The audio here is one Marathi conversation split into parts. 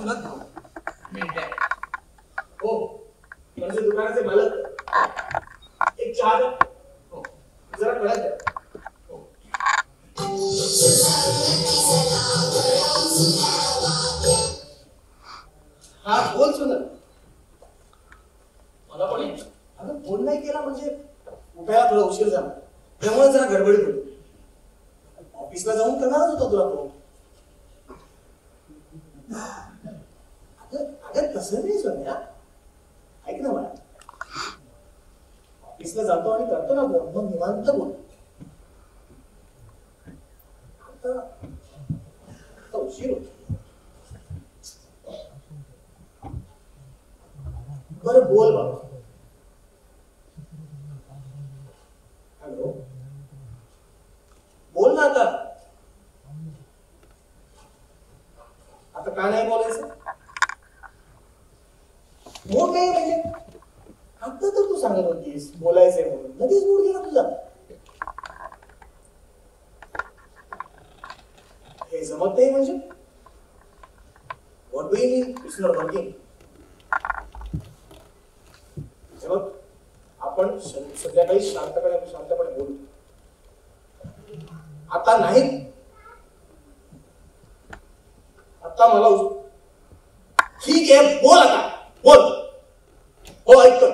चुलत भाऊ मेंढ्या. हो म्हणजे दुकानाचे मालक. एक चहा द्या. हो जरा कळत द्या. हा बोल सुंदर. मला पण अगं फोन नाही केला म्हणजे उठायला थोडा उशीर झाला त्यामुळे जरा गडबडीत होती. ऑफिसला जाऊन करणारच होता तुला फोन. अगं तसं नाही सोन्या. ऐक ना मला. ऑफिसला जातो आणि करतो ना फोन मग निवांत बोल. आता उशीर होतो. बरं बोल बाबा. हॅलो बोल ना आता. आता का नाही बोलायचं. मूड नाही म्हणजे आता तर तू सांगत होतीस बोलायचंय म्हणून लगेच मूड गेला तुझा. हे जमत नाही म्हणजे what do you mean it's not working. बघ आपण संध्याकाळी शांतपणे बोलू. आता नाही. आता मला ठीक आहे बोल. आता बोल. हो ऐकतो.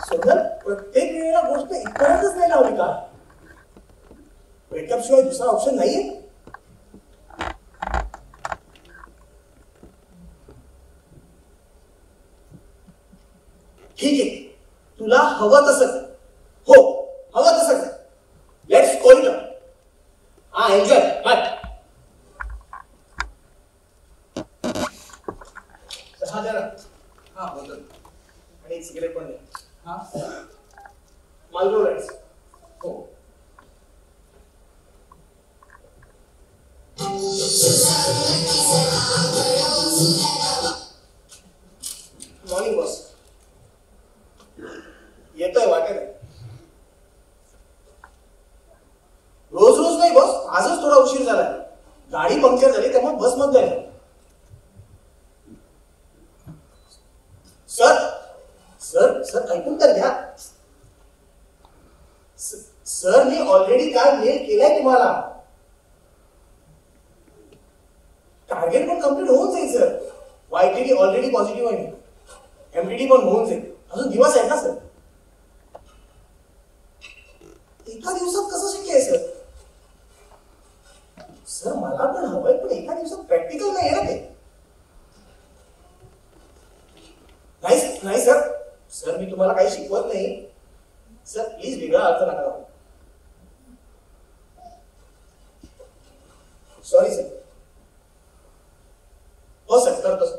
सुंदर प्रत्येक वेळेला गोष्ट इतपर्यंतच नाही लावली का. ब्रेकअप शिवाय दुसरा ऑप्शन नाहीये. ठीक आहे तुला हवं तसं. हो हवं तसं. Let's go it. हा एन्जॉय. बाय. चहा द्या ना. हा होतं. आणि एक सिगरेट पण द्या. हा मालबोरो लाईट्स. हो मॉर्निंग बॉस. येतोय वाटत आहे. रोज रोज नाही बॉस. आजच थोडा उशीर झालाय. गाडी पंक्चर झाली त्यामुळे बस मध्ये आहे. सर सर सर ऐकून तर घ्या. सर मी ऑलरेडी काल मेल केलाय तुम्हाला. टार्गेट पण कम्प्लीट होऊन जाईल सर. YTD ऑलरेडी पॉझिटिव्ह आहे. MTD पण होऊन जाईल. अजून दिवस आहेत ना सर. एका दिवसात कसं शक्य आहे सर. सर मला पण हवंय पण एका दिवसात प्रॅक्टिकल नाही आहे ना ते. नाही सर. सर मी तुम्हाला काही शिकवत नाही. सर प्लीज वेगळा अर्थ नका लावू. Sorry sir. हो सर करतो सर.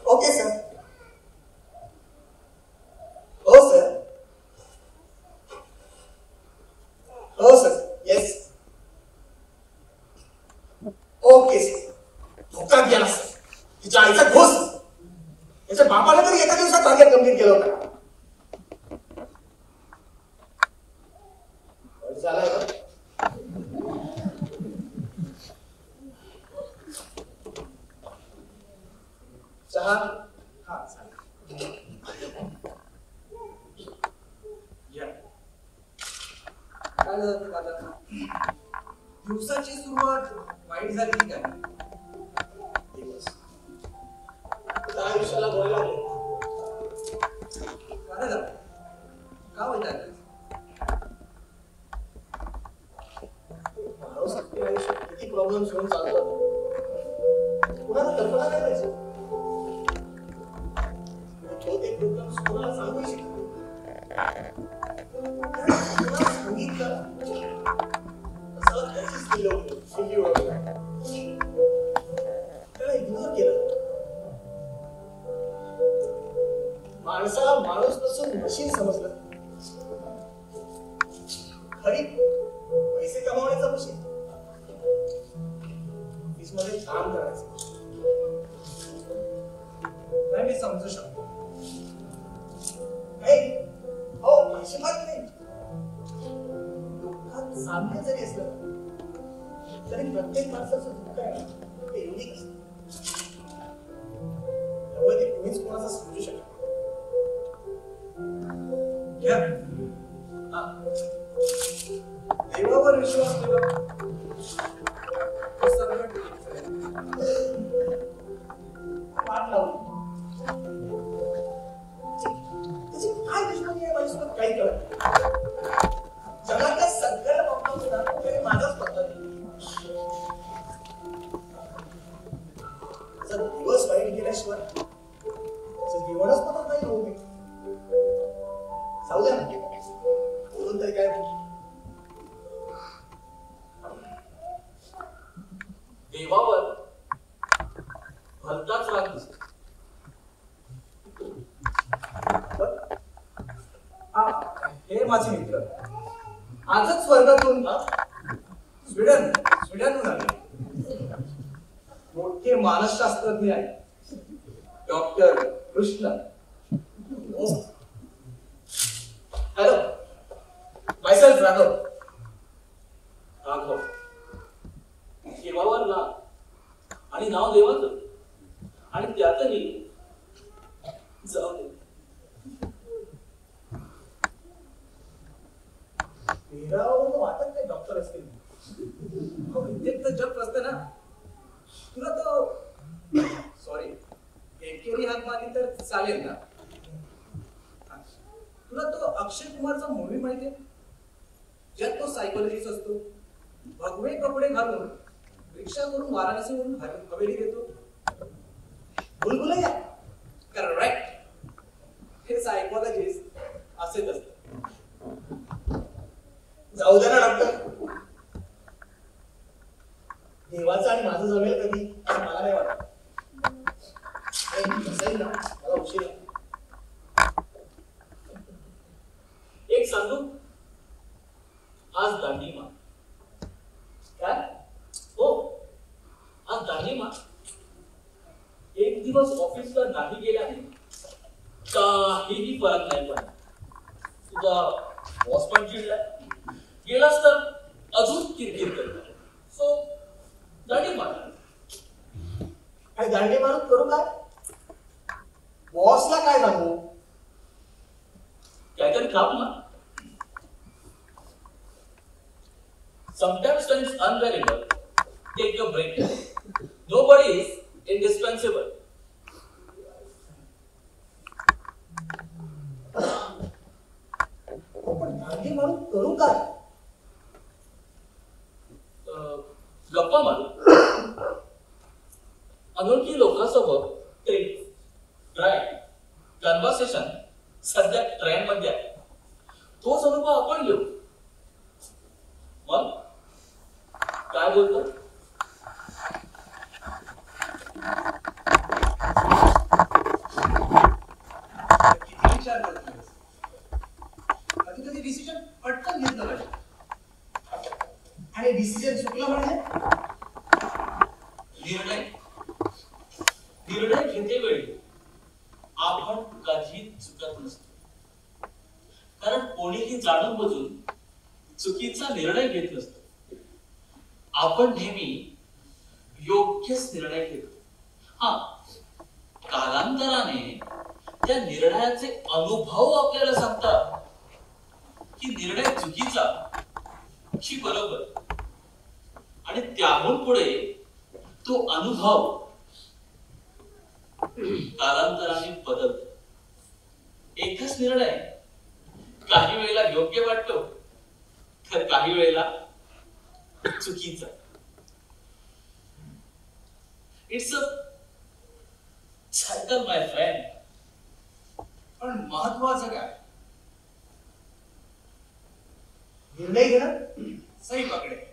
Okay sir. हो सर. हो सर. येस. Okay sir. धोका गेला सर. तिच्या आईचा घोस. त्याच्या बापाने तरी एका दिवसात टार्गेट कम्प्लीट केलं होतं. झालाय का. चहा. हा चालेल. काय झालं दादा. दिवसाची सुरुवात वाईट झाली काय. दिवस आयुष्याला बोलायला लागले. काय झालं. का वाईट झालं. आयुष्यात किती प्रॉब्लेम्स घेऊन चालतात. कुणाला कल्पना नाही पाहिजे. छोटे प्रॉब्लेम्स कुणाला सांगू शकतो. सांगितलं असं त्याचीच दिलं त्याला इग्नोर केलं. माणसाला माणूस नसून मशीन समजलं. खरी पैसे कमावण्याचा मशीन. ऑफिसमध्ये काम करायचं. नाही मी समजू शकतो. हो अजिबात नाही. दुःखात साम्य जरी असलं तरी प्रत्येक माणसाचं दुःख आहे ना ते युनिक असतं. त्यामुळे ते कोणीच कोणाचं समजू शकत घ्या. हा. देवावर विश्वास ठेवा. हे सगळं ठीक आहे. पाठ लावली. त्याची काय दुश्मनी आहे माझ्यासोबत काही कळत नाही. जगातल्या सगळ्या बाबतीत तरी माझाच पत्ता नाही. जर दिवस वाईट गेल्याशिवाय त्याचं जीवनच पतत नाही हो मी. जाऊ द्या ना बोलून तरी काय देवावर भलताच राग दिसतो. हे माझे मित्र आजच स्वर्गातून स्वीडनहून आले. मोठे मानसशास्त्रज्ञ आहेत doctor Krishna. Hello myself Raghav. Raghav देवावर राग आणि नाव देवाचं आणि त्यातही जाऊ दे. पेहरावावरून वाटत नाही डॉक्टर असतील. विद्येत तर जग असतं ना. तुला तो सॉरी एकेरी हाक मारली तर चालेल ना. तुला तो अक्षय कुमारचा मूवी माहितीये ज्यात तो सायकोलॉजिस्ट असतो. भगवे कपडे घालून रिक्षा करून वाराणसीवरून हवेली देतो. बुलबुलैया. करेक्ट. हे सायकोलॉजिस्ट असेच असतात. जाऊ दे ना डॉक्टर. देवाचं आणि माझं जमेल कधी असं मला नाही वाटत. कसंही ना मला उशीर आहे. एक सांगू आज दांडीमा. काय हो आज दांडीमा. एक दिवस ऑफिसला नाही गेल्याने काहीही फरक नाही पडला. तुझा बॉस पण चिडलाय. गेलास तर अजून किरकिर करणार. सो दांडीमा. आणि दांडे मारून करू काय. बॉसला काय सांगू. काहीतरी काम ना. Sometimes when it's unbearable, take a break. Nobody is indispensable. पण दांडे मारून करू काय. गप्पा मारू. अनोळखी लोकांसोबत ट्रिप ड्राईव्ह कन्व्हर्सेशन सध्या ट्रेंड मध्ये आहे. तोच अनुभव आपण घेऊ. मग काय बोलतो. किती विचार करतोस. कधी कधी डिसिजन पटकन घेतलं पाहिजे. आणि डिसिजन चुकला म्हणजे निर्णय घेतेवेळी आपण कधीच चुकत नसतो. कारण कोणीही जाणून बुजून चुकीचा निर्णय घेत नसतो. आपण नेहमी योग्यच निर्णय घेतो. हा कालांतराने त्या निर्णयाचे अनुभव आपल्याला सांगतात की निर्णय चुकीचा की बरोबर. आणि त्याहून पुढे तो अनुभव कालांतराने बदलतो. एकच निर्णय काही वेळेला योग्य वाटतो तर काही वेळेला चुकीचा. It's a cycle my friend. पण महत्वाचं काय निर्णय घेणं. सही पकडे.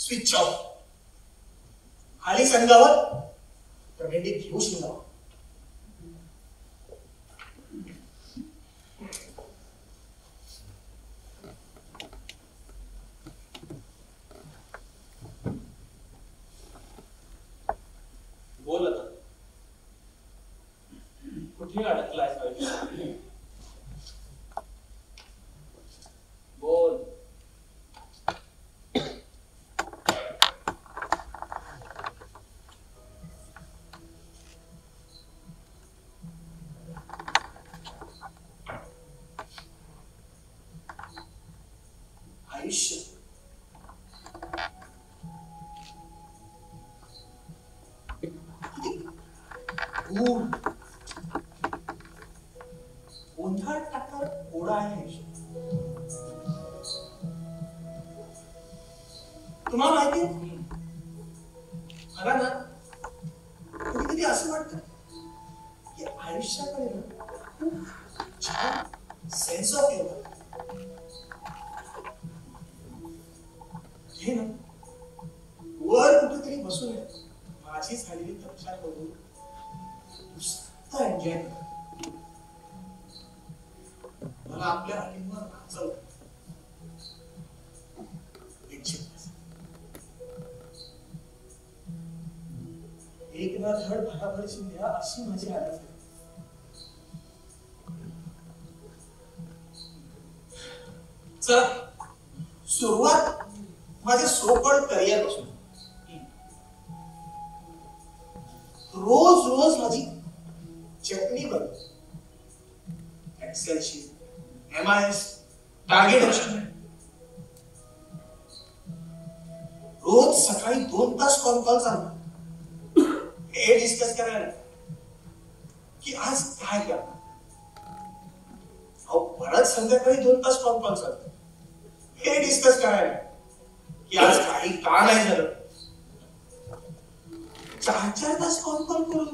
Switch off. खाली संघावर तर मेंढी घेऊ शिंगावर. बोल आता, कुठे अडकलायस आयुष्य? बोल. आयुष्य ऊन गोंधळ टाकणार ओढा आहे आयुष्य. तुम्हाला माहिती मला ना कधी कधी असं वाटतं की आयुष्याकडे ना खूप छान सेन्स ऑफ ह्युमर हे ना. वर कुठेतरी बसून माझी झालेली तपशा करून नुसतं एन्जॉय कर. मला आपल्या अटींवर नाचवलं. एक ना धड भराभर शिंद्या अशी माझी आदत आहे. चला सुरुवात माझ्या सोकॉल्ड करिअर पासून. रोज रोज माझी चटणी बनते. Excel sheet, MIS, target achievement. रोज सकाळी 2 तास कॉल चालू हे डिस्कस करायला की आज काय करणार. परत संध्याकाळी 2 तास कॉल चालतो हे डिस्कस करायला की आज काही का नाही झालं. 4 तास कॉल करून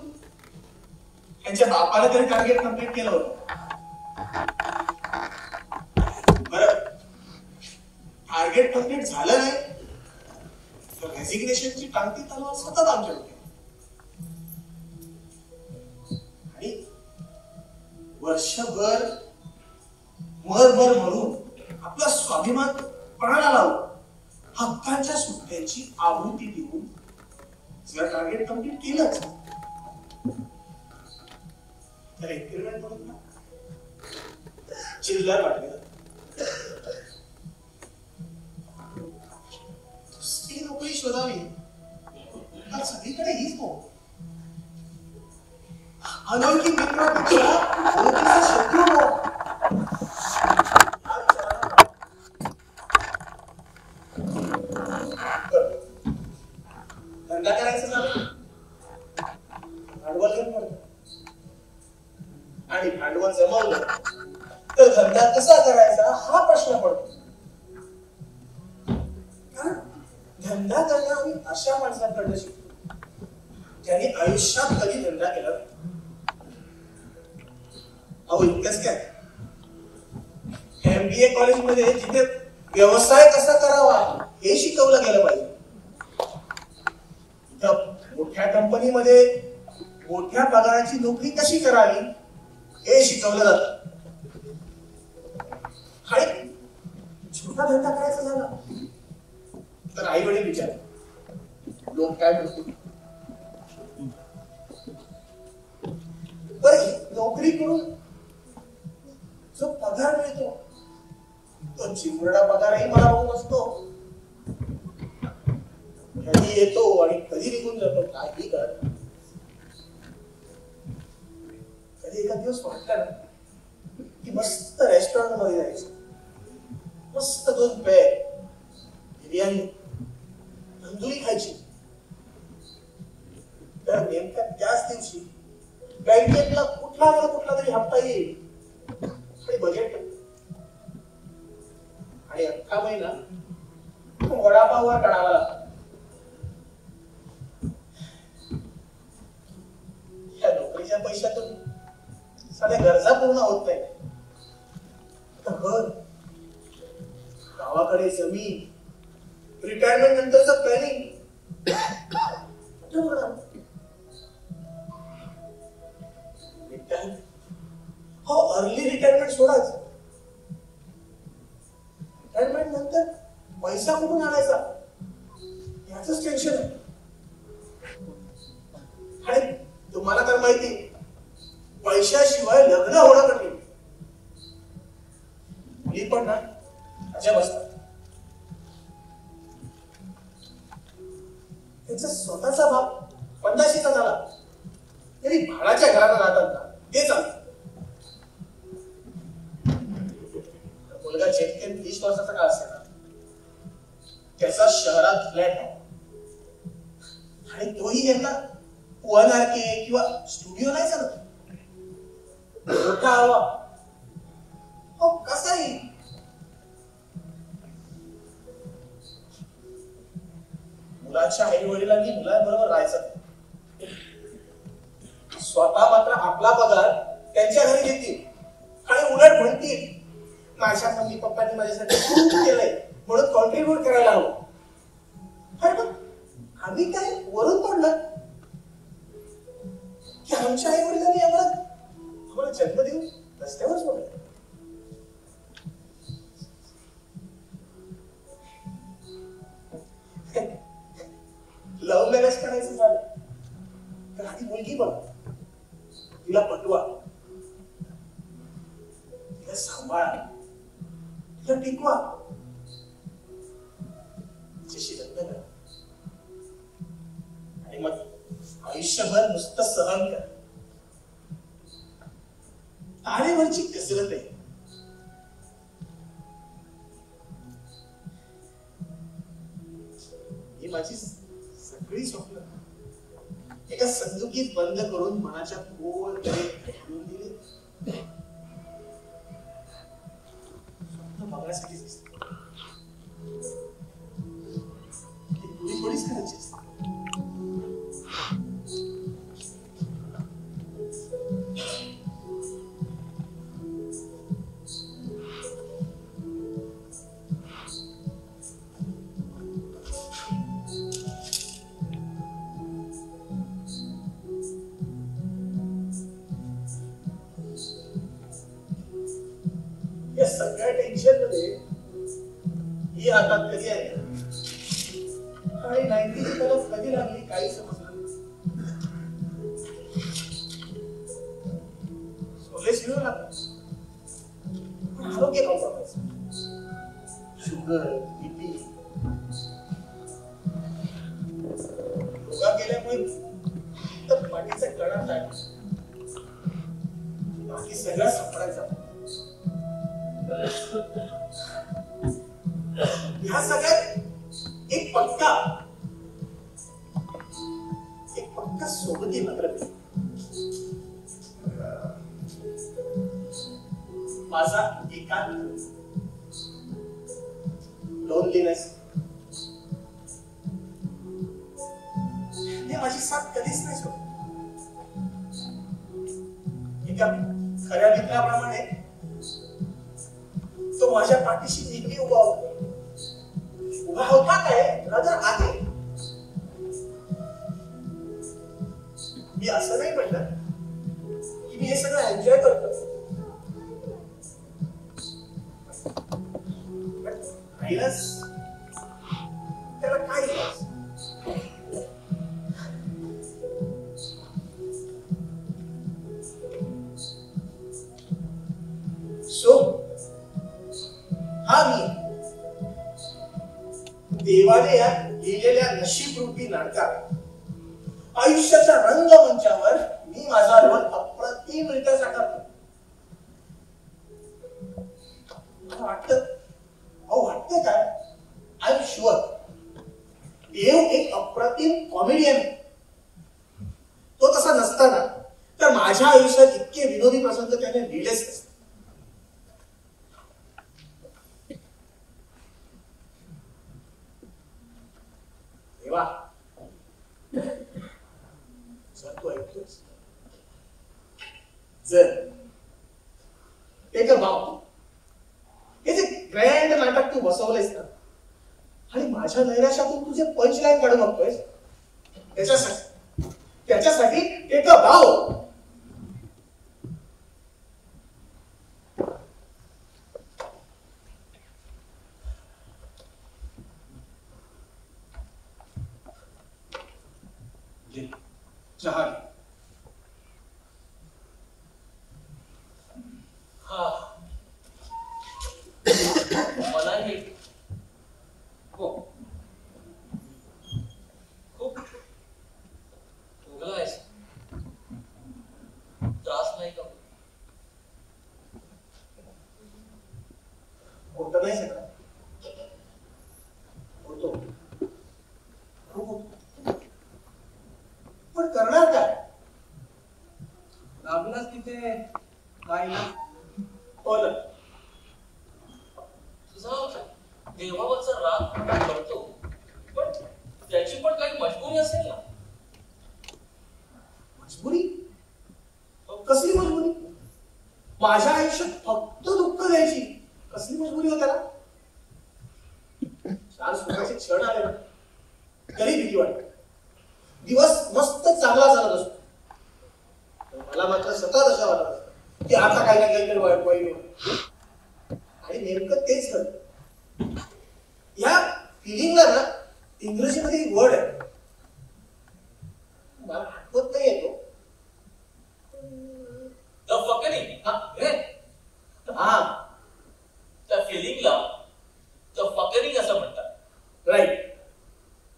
त्यांच्या बापाला तरी टार्गेट कम्प्लीट केलं होतं. बरं टार्गेट कम्प्लीट झालं नाही तर रेजिग्नेशनची टांगती तलवार सतत आमच्या डोक्यात. आणि वर्षभर मरभर म्हणून आपला स्वाभिमान पणाला लावून हक्कांच्या सुट्ट्यांची आवृत्ती देऊन जर टार्गेट कम्प्लीट केलंच तर इन्क्रीमेंट म्हणून ना चिल्लर वाटलं. दुसरी नोकरी शोधावी तर सगळीकडे हीच नोकरी. अनोळखी मित्रापेक्षा ओळखीचा शत्रू धंदा करायचा झालं भांडवल घेऊन पडतं. आणि भांडवल जमवलं तर धंदा कसा करायचा हा प्रश्न पडतो. कारण धंदा करणं आम्ही अशा माणसांकडनं शिकतो ज्यांनी आयुष्यात कधी धंदा केला नाही. अहो इतकंच काय, MBA कॉलेजमध्ये जिथे व्यवसाय कसा करावा हे शिकवलं गेलं पाहिजे. मोठ्या कंपनीमध्ये मोठ्या पगाराची नोकरी कशी करावी हे शिकवलं जातं. आणि छोटा धंदा करायचा झाला तर आई वडील विचार लोक काय म्हणतील. बरं नोकरी करून जो पगार मिळतो तो चिमुरडा पगारही मला होत असतो. कधी येतो आणि कधी निघून जातो काही कळत. कधी एका दिवस वाटलं ना की मस्त रेस्टॉरंट मध्ये जायचं, मस्त 2 पेय बिर्याणी तंदुरी खायची. तर नेमक्या त्याच दिवशी बँकेतला कुठला तरी हप्ता येईल आणि बजेट आणि अख्खा महिना वडापाववर काढावा लागतो. या नोकरीच्या पैशातून साध्या गरजा पूर्ण होत नाही. घर, गावाकडे जमीन, रिटायरमेंट नंतरचं प्लॅनिंग हो, अर्ली रिटायरमेंट सोडाच. रिटायरमेंट नंतर पैसा कुठून आणायचा याच टेन्शन आहे. आणि तुम्हाला तर माहिती, पैशाशिवाय लग्न होणं कठीण. मुली पण ना अजब असतात. त्यांचा स्वतःचा बाप 50शीचा झाला तरी भाड्याच्या घरात राहतात ना, ते चालतं. मुलगा जेमतेम 20 वर्षाचा का असेल, त्याचा शहरात फ्लॅट आहे आणि तोही यांना 1 RK किंवा स्टुडिओ नाही चालत. मोठा हवा हो कसाही. मुलाच्या आई वडिलांनी मुलांबरोबर राहायचं, स्वतः मात्र आपला पगार त्यांच्या घरी देतील आणि उलट म्हणतील माझ्या मम्मी पप्पांनी माझ्यासाठी खूप केलंय म्हणून कॉन्ट्रीब्यूट करायला हवं. अरे मग आम्ही काय वरून पडलं की आमच्या आई वडिलांनी आम्हाला जन्म देऊन रस्त्यावर सोडलं. लव्ह मॅरेज करायचं झालं तर आधी मुलगी बघ, तिला पटवा, तिला सांभाळा, तिला टिकवा, तिच्याशी लग्न करा आणि मग आयुष्यभर नुसतं सहन कर. तारेवरची कसरत आहे. ही माझी सगळी स्वप्न एका संदुकीत बंद करून मनाच्या खोल दरीत घालून दिली. स्वप्न बघण्यासाठी थोडीच करायची असते. सगळ्या टेन्शन मध्ये ही हातात कधी आहे आणि 90ची तरफ कधी लागली काही समजलं नाही. सोलेस घेऊन लागला पण आरोग्य कॉम्प्रोमाइज, शुगर, बीपी योगा केल्यामुळे तर पाठीचा कणा टाकला, बाकी सगळं सापडायचा. ह्या सगळ्यात एक पक्का सोबती मात्र माझा एकांत, लोनलीनेस हे माझी साथ कधीच नाही सोडली. एका खऱ्या मित्राप्रमाणे तो माझ्या पाठीशी नेहमी उभा होता काय रादर आहे. मी असं नाही म्हटलं की मी हे सगळं एन्जॉय करतो, त्याला काय सो हा मी देवाने या लिहिलेल्या नशीब रूपी नाटकात आयुष्याच्या रंगमंचावर मी माझा रोल अप्रतिमरित्या साकारतो. वाटतं काय, आय एम शुअर देव एक अप्रतिम कॉमेडियन आहे. तो तसा नसताना तर माझ्या आयुष्यात इतके विनोदी प्रसंग त्याने लिहिलेच नसते. देवा जर तू ऐकतोस, जर एक भाव हे जे ग्रँड नाटक तू बसवलंयस ना आणि माझ्या पंच लाईन काढू बघतोय त्याच्यासाठी एक भाव. चहा हा मलाही हो खूप उगलायस. त्रास नाही का? होत नाही सगळं होतो खूप होतो. पण करणार काय? लागलाच तिथे काय ना. हो ना. तुझा देवावरचा राग करतो पण त्याची पण काही मजबुरी असेल ना. मजबुरी? कसली मजबुरी? माझ्या आयुष्यात फक्त दुःख द्यायची कसली मजबुरी हो त्याला? चार सुखाचे क्षण आले ना तरी भीती वाटते. दिवस मस्त चांगला चालत असतो मला मात्र सतत अशा वाटत की आता काही ना काहीतरी वाईट होईल. आणि नेमकं तेच घडतं. या फिलिंगला ना इंग्रजीमध्ये एक वर्ड आहे मला आठवत नाही येतो. द फकनिंग. हा त्या फिलिंगला द फकनिंग असं म्हणतात. राईट.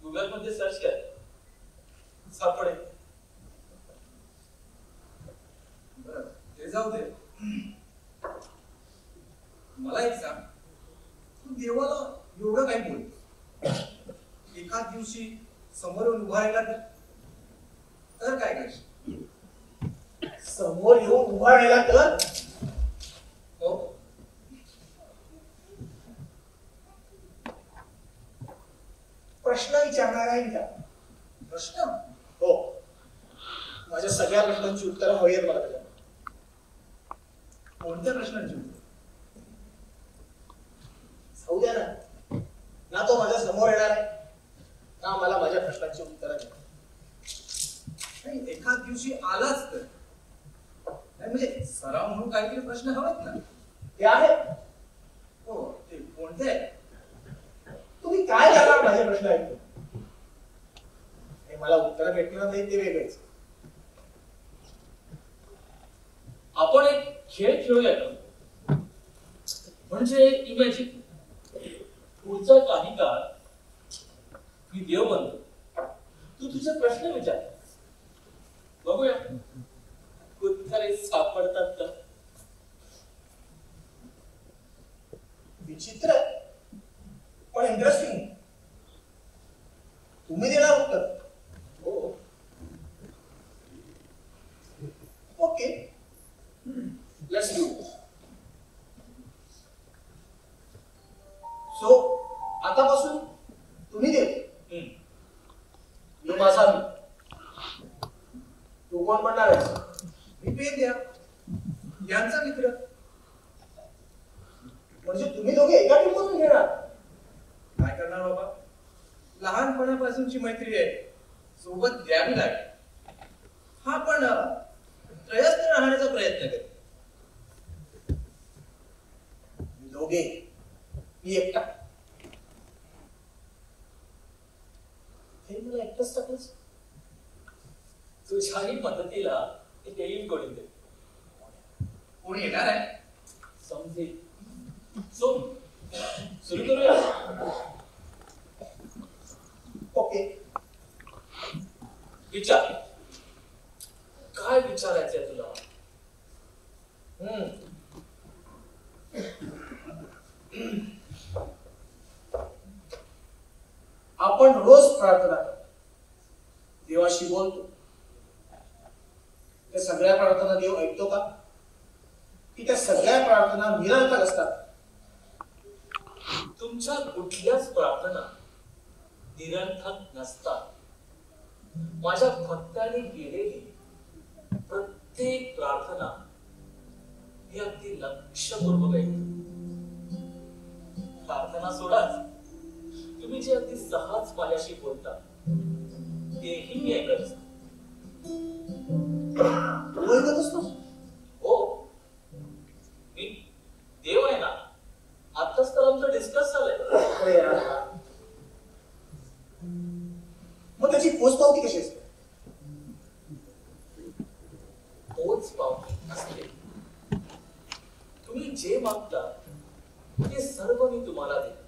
गुगल मध्ये सर्च कर सापडेल. बरं ते जाऊ दे. मला एक सांग, तू देवाला एवढं काय बोलतो? एखाद दिवशी समोर येऊन उभा राहिला तर काय करशील? समोर येऊन उभा राहिला तर? हो प्रश्न विचारणार आहे मी. प्रश्न? हो माझ्या सगळ्या प्रश्नांची उत्तरं हवी आहेत मला. कोणत्या प्रश्नांची उत्तर? जाऊ द्या ना. ना तो माझ्या समोर येणार आहे ना मला माझ्या प्रश्नांची उत्तरं देणार. नाही एखाद दिवशी आलाच तर नाही म्हणजे सराव म्हणून काहीतरी प्रश्न हवेत ना. ते आहे. हो ते कोणते? तुम्ही काय करणार माझे प्रश्न ऐकून? मला उत्तर भेटणार नाही ते वेगळंच. आपण एक खेळ खेळूया का? म्हणजे इमॅजिन पुढचा काही काळ मी देव बनतो. तू तुझे प्रश्न विचार. बघूया उत्तरे सापडतात का. विचित्र पण इंटरेस्टिंग. तुम्ही देणार उत्तर? हो ओके लेट्स डू. सो आतापासून तुम्ही देव मी माझा मी. तू कोण म्हणणार आहेस? मी पेद्या यांचा मित्र. म्हणजे तुम्ही दोघे एका टीम मधून घेणार? काय करणार बाबा, लहानपणापासूनची मैत्री आहे, सोबत द्यावी लागेल. हा पण त्रयस्थ राहण्याचा प्रयत्न करेल. दोघे मी एकटा. हे मला एकटाच टाकलंच. तुझ्याही मदतीला येईल कोणी ते. कोणी येणार आहे? समजेल. सो सुरू करूया. ओके विचार. काय विचारायचंय तुला? आपण रोज प्रार्थना करतो, देवाशी बोलतो. त्या सगळ्या प्रार्थना देव ऐकतो का? की त्या सगळ्या प्रार्थना निरर्थक असतात? तुमच्या कुठल्याच प्रार्थना निरर्थक नसतात. माझ्या भक्ताने केलेली प्रत्येक प्रार्थना मी अगदी लक्षपूर्वक ऐकतो. प्रार्थना सोडाच, तुम्ही जे अगदी सहज माझ्याशी बोलता तेही मी ऐकत असतो. तू ऐकत असतोस? हो, मी देव आहे ना. आताच तर आमचं डिस्कस झालंय. अरे यार. मग त्याची पोचपावती कशी असते? पोच पावती असते. तुम्ही जे मागता ते सर्व मी तुम्हाला देतो.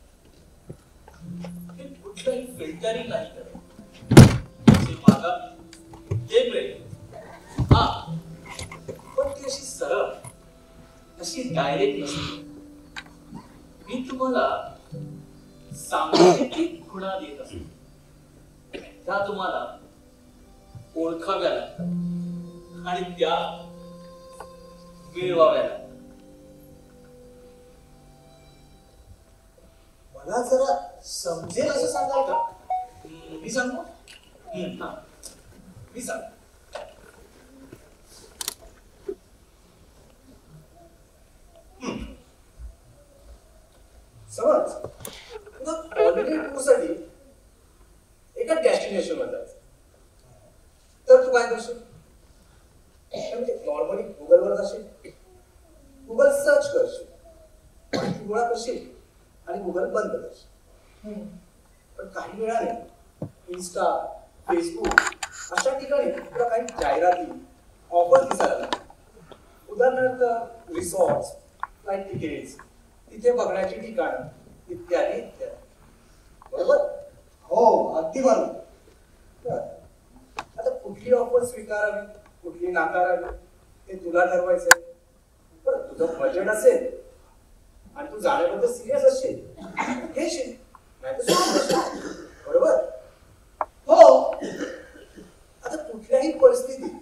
हे कुठलंही फिल्टरिंग नाही करत. जे मागा ते मिळेल. हा, पण ती अशी सरळ, अशी डायरेक्ट नसते. मी तुम्हाला सांकेतिक खुणा देत असतो. त्या तुम्हाला ओळखाव्या लागतात आणि त्या मिळवाव्या लागतात. मला जरा समजेल असं सांगाल का? मी सांगू? हा. मी सांगू. समज तुला हॉलिडे टूरसाठी एका डेस्टिनेशनवर जायचं, तर तू काय करशील? म्हणजे नॉर्मली गुगलवर जाशील, गुगल सर्च करशील, माहिती गोळा करशील आणि गुगल बंद करशील. पण काही वेळाने इन्स्टा, फेसबुक अशा ठिकाणी तुला काही जाहिराती, ऑफर दिसायला लागतात. उदाहरणार्थ रिसॉर्ट्स, फ्लाईट तिकीट्स, तिथे बघण्याची ठिकाणं इत्यादी इत्यादी. बरोबर? हो, अगदी बरोबर. आता कुठली ऑफर स्वीकारावी, कुठली नाकारावी ते तुला ठरवायचंय. बरं, तुझं बजेट असेल आणि तू जाण्याबद्दल सिरियस असशील घेशील, नाही तर सोडून देशील. बरोबर? हो. आता कुठल्याही परिस्थितीत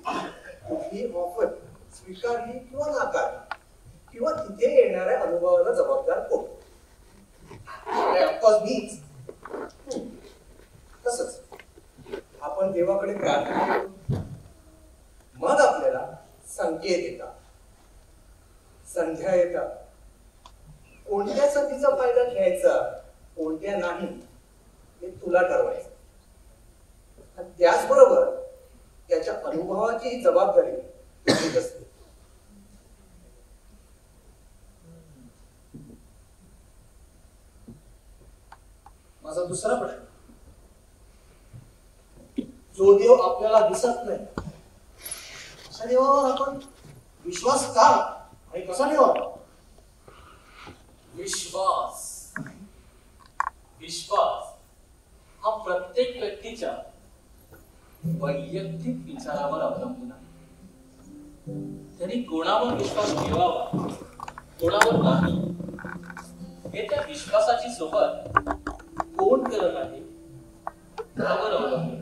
कुठलीही ऑफर स्वीकारली किंवा नाकारली किंवा तिथे येणाऱ्या अनुभवाला जबाबदार कोण? ऑफकोर्स मीच. तसंच आपण देवाकडे प्रार्थना करू, मग आपल्याला संकेत येतात, संध्या येतात. कोणत्या संधीचा फायदा घ्यायचा, कोणत्या नाही हे तुला ठरवायचं. आणि त्याचबरोबर त्याच्या अनुभवाची जबाबदारी तुझीच असते. माझा दुसरा प्रश्न, जो देव आपल्याला दिसत नाही अशा देवावर आपण विश्वास का आणि कसा ठेवावा? विश्वास विश्वास हा प्रत्येक व्यक्तीच्या वैयक्तिक विचारावर अवलंबून आहे. त्यांनी कोणावर विश्वास ठेवावा, कोणावर नाही, हे त्या विश्वासाची सोबत कोण करत आहे त्यावर अवलंबून.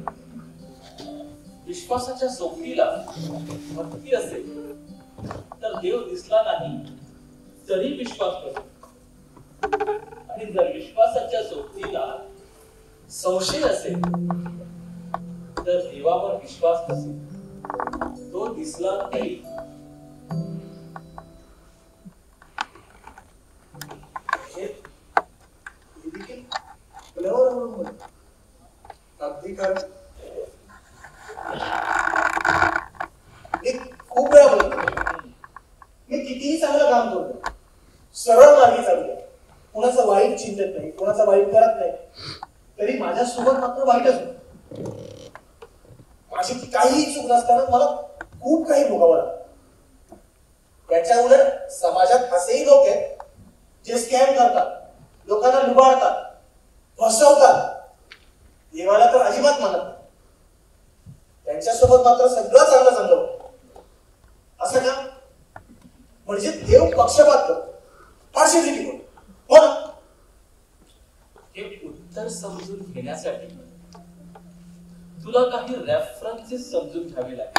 विश्वासाच्या सोबतीला भक्ती असेल तर देव दिसला नाही तरी विश्वास करतो. आणि जर विश्वासाच्या सोबतीला संशय असेल तर देवावर विश्वास नसेल, तो दिसला तरी. तुझ्यावर अवलंबून. अगदी खरं. मी खूप वेळा बोलतो, मी कितीही चांगलं काम करतो, सरळ मार्गी चालतो, कोणाचं वाईट चिंतत नाही, कोणाचा वाईट करत नाही, तरी माझ्यासोबत मात्र वाईटच होतं. माझी काहीही चूक नसताना मला खूप काही भोगावं लागतं. याच्या उलट समाजात असेही लोक आहेत जे स्कॅम करतात, लोकांना लुबाडतात, फसवतात, देवाला तर अजिबात मानत नाही. त्यांच्यासोबत मात्र सगळं चांगलं चांगलं होतं. असं का? म्हणजे देव पक्षपात करतो, पार्शियलिटी करतो. हो ना? हे उत्तर समजून घेण्यासाठी तुला काही रेफरन्सेस समजून घ्यावे लागेल.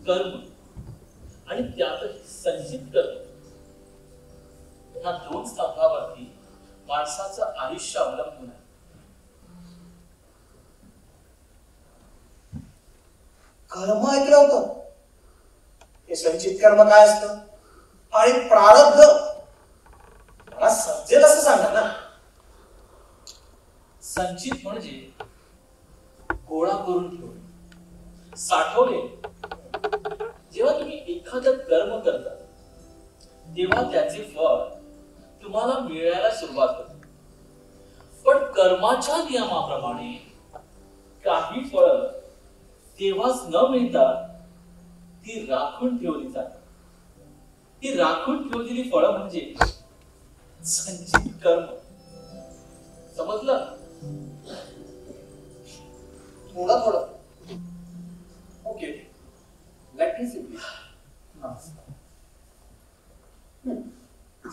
कर्म आणि त्यातही संचित कर्म, ह्या दोन स्तंभावरती माणसाचं आयुष्य अवलंबून आहे. कर्म ऐकलं होतं. हे संचित कर्म काय असतं आणि प्रारब्ध मला समजेल असं सांगा ना. संचित म्हणजे गोळा करून ठेवणे, साठवले. जेव्हा तुम्ही एखादं कर्म करता तेव्हा त्याचे फळ तुम्हाला मिळायला सुरुवात होते. पण कर्माच्या नियमाप्रमाणे काही फळ तेव्हाच न मिळता ती राखून ठेवली जातात. ती राखून ठेवलेली फळं म्हणजे संचित कर्म. समजलं? थोडं ओके, लेट मी सिम्पली.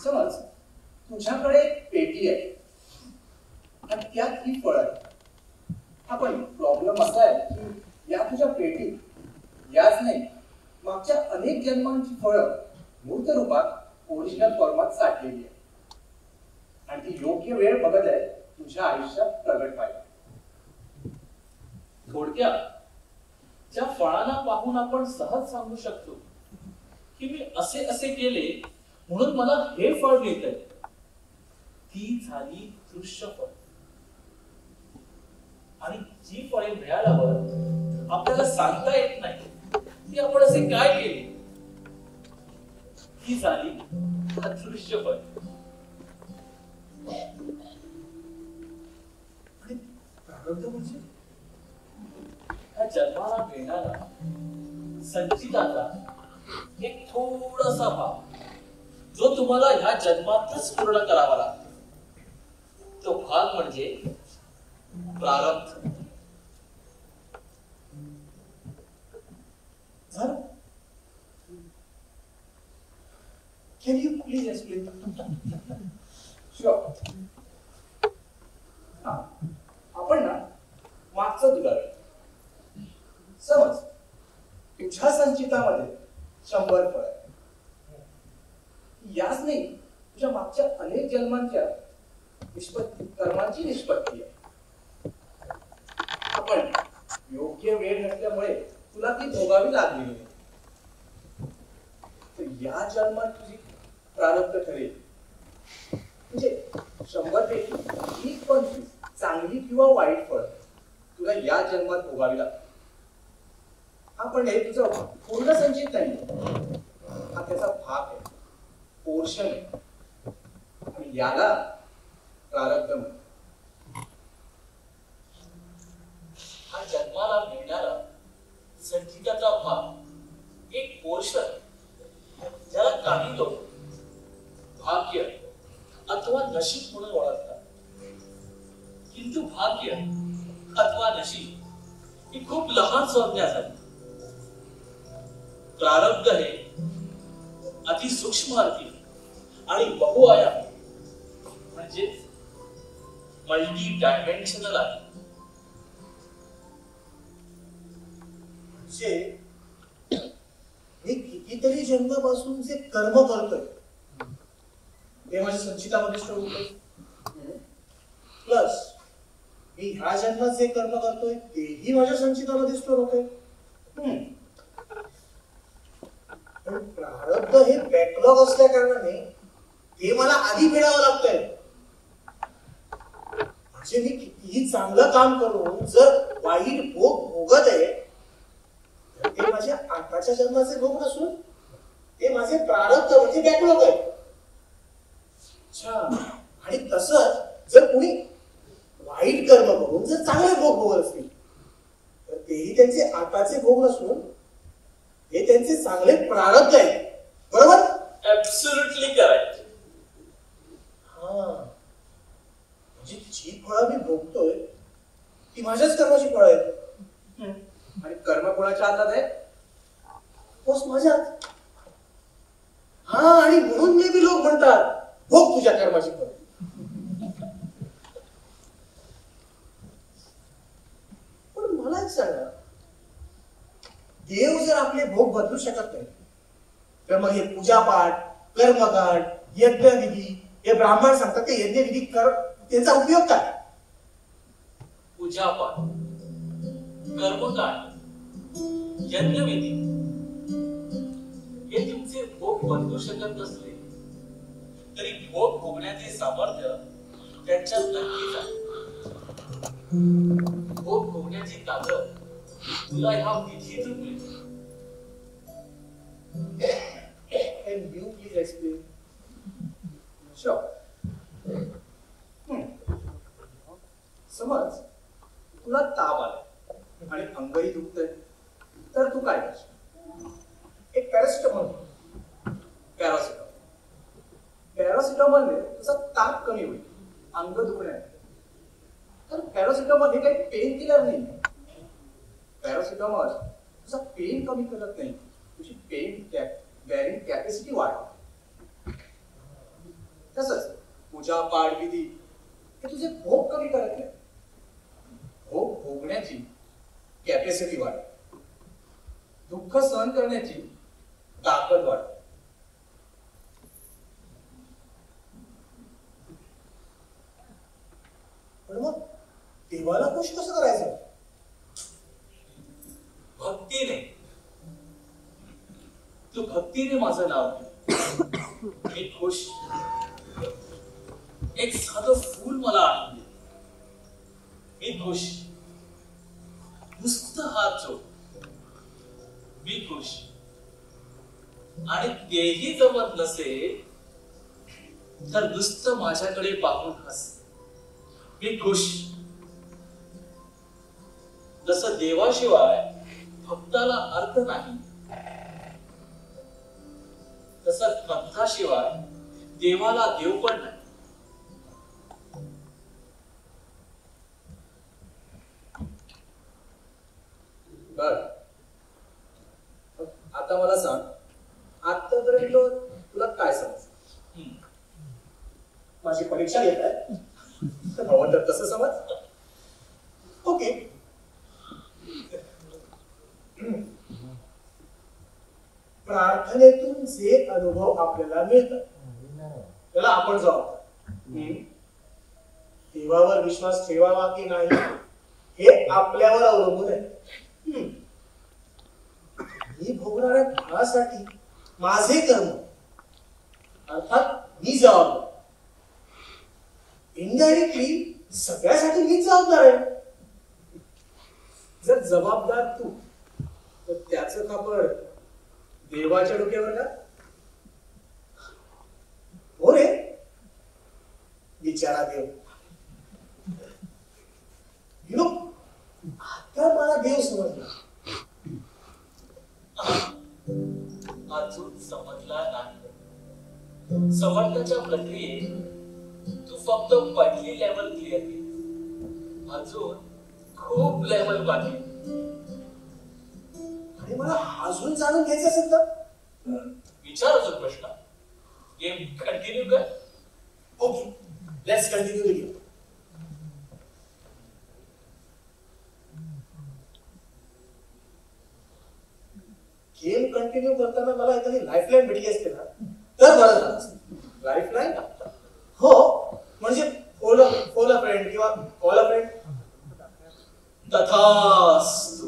समज तुझ्याकडे एक पेटी आहे आणि त्यात ही फळं आहे. हा पण प्रॉब्लेम असा आहे की या तुझ्या पेटीत याच नाही मागच्या अनेक जन्मांची फळं मूर्त रूपात ओरिजिनल फॉर्मात साठलेली आहे आणि ती योग्य वेळ बघत आहे तुझ्या आयुष्यात प्रगट व्हायला. थोडक्यात ज्या फळांना पाहून आपण सहज सांगू शकतो की मी असे असे केले म्हणून मला हे फळ मिळतंय, ती झाली दृश्य फळ. आणि जी फळे मिळाल्यावर आपल्याला सांगता येत नाही की आपण असे काय केले, ती झाली अदृश्य फळ. प्रारब्ध म्हणजे ह्या जन्माला मिळणारा संचिताचा एक थोडासा भाग जो तुम्हाला ह्या जन्मातच पूर्ण करावा लागतो, तो भाग म्हणजे प्रारब्ध. झालं? Can you please explain? Sure. आपण ना मागचं उदाहरण समज तुझ्या संचितामध्ये 100 फळ आहे. याच नाही तुझ्या मागच्या अनेक जन्मांच्या कर्मांची निष्पत्ती आहे. आपण योग्य वेळ नसल्यामुळे तुला ती भोगावी लागली नाही. तर या जन्मात तुझी प्रारब्ध ठरेल. म्हणजे 100 पैकी 20-25 चांगली किंवा वाईट फळ तुला या जन्मात भोगावी लागतात. हा पण हे तुझं पूर्ण संचित नाही, हा त्याचा भाग आहे, पोर्शन आहे आणि याला प्रारब्ध म्हणतात. हा जन्माला मिळणारा संचिताचा भाग एक पोर्शन ज्याला काही लोक भाग्य अथवा नशीब म्हणून ओळखतात. किंतु भाग्य अथवा नशीब ही खूप लहान संज्ञा झाली. प्रारब्ध हे अति सूक्ष्म अर्थी आणि बहुआयामी म्हणजे मल्टी डायमेन्शनल आहे. म्हणजे मी कितीतरी जन्मापासून जे कर्म करतोय ते माझ्या संचितामध्ये स्टोर होतोय, प्लस मी ह्या जन्मात जे कर्म करतोय तेही माझ्या संचितामध्ये स्टोर होतोय. पण प्रारब्ध हे बॅकलॉग असल्या कारणाने ते मला आधी फेडावं लागतंय. म्हणजे मी कितीही चांगलं काम करून जर वाईट भोग भोगत आहे तर ते माझ्या आताच्या जन्माचे भोग नसून ते माझे प्रारब्ध म्हणजे बॅकलॉग आहे. अच्छा, आणि तसंच जर कुणी वाईट कर्म करून जर चांगले भोग भोगत असतील तर तेही त्यांचे आताचे भोग नसून हे त्यांचे चांगले प्रारब्ध आहे. बरोबर? Absolutely correct. हा, म्हणजे जी फळं मी भोगतोय ती माझ्याच कर्माची फळं आहेत. आणि कर्म कोणाच्या हातात आहे? बस माझ्यात. हा, आणि म्हणून मे बी लोक म्हणतात भोग तुझ्या कर्माची फळं. पण मला एक सांगा, देव जर आपले भोग बदलू शकत नाही तर मग हे पूजापाठ, कर्मकांड, यज्ञविधी हे ब्राह्मण सांगतात ते यज्ञविधी कर, त्यांचा उपयोग काय? पूजापाठ, कर्मकांड, यज्ञविधी हे तुमचे भोग बदलू शकत नसले तरी भोग भोगण्याचे सामर्थ्य त्यांच्यात नक्कीच आहे. भोग होण्याची ताकद तुला ह्या विधीतून मिळते. Can you please explain? Sure. समज तुला ताप आला आणि अंगही दुखतंय तर तू काय करशील? एक पॅरासिटामॉल. पॅरासिटामॉल. पॅरासिटामॉलने तुझा ताप कमी होईल, अंग दुखण्यात. तर पॅरासिटामॉल हे काही पेन किलर नाही. पॅरासिटामॉल तुझा पेन कमी करत नाही, तुझी पेन बॅरिंग कॅपॅसिटी वाढवते. तसंच पूजा पाठ विधी हे तुझे भोग कमी करत नाही, भोग भोगण्याची कॅपॅसिटी वाढते. दुःख सहन करण्याची ताकद वाढते. पण मग देवाला खुश कसं करायचं? भक्तीने. तू भक्तीने माझं नाव घे. मी खुश. एक साधं फूल मला आणून दे, मी खुश. नुसतं हात जोड, मी खुश. आणि तेही जमत नसेल तर नुसतं माझ्याकडे पाहून हस, मी खुश. जसं देवाशिवाय भक्ताला अर्थ नाही, तसं पंथाशिवाय देवाला देव पण नाही. बर, आता मला सांग, आतापर्यंत तुला काय समज? माझी परीक्षा घेत आहे. हवं तर तसं समज. ओके. प्रार्थनेतून जे अनुभव आपल्याला मिळतात त्याला आपण जबाबदार. देवावर विश्वास ठेवावा की नाही हे आपल्यावर अवलंबून आहे. मी भोगणाऱ्या फळासाठी माझे कर्म अर्थात मी जबाबदार. इनडायरेक्टली सगळ्यासाठी मीच जबाबदार आहे. जर जबाबदार तू तर त्याचं कापड देवाच्या डोक्यावर का? हो रे, बिचारा देव. आता मला देव समजला. अजून समजला नाही. समजण्याच्या प्रक्रियेत तू फक्त पहिली लेवल क्लिअर केली. अजून खूप लेवल बाकी. आणि मला अजून जाणून घ्यायचं असेल तर विचार अजून प्रश्न. गेम कंटिन्यू कर. Okay, let's continue the game. Game continue करताना मला एखादी लाईफलाईन भेटली असते ना तर बरं झालं असतं. लाईफलाईन? हो, म्हणजे फोन अ फ्रेंड किंवा कॉल अ फ्रेंड. तथास्तु.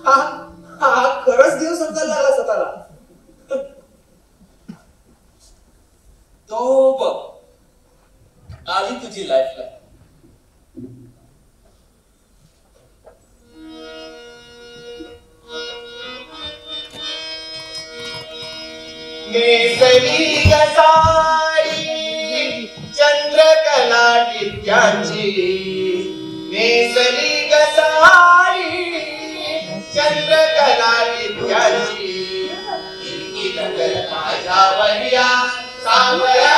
हा हा खरंच देव समजायला लागला स्वतःला. तो बघ आली तुझी लाईफलाईन. नेसली गसारी चंद्रकला टिप्यांची. नेसली गसारी चंद्रकला टिप्यांची. इतकी नगर माझ्या वडिया सांगया.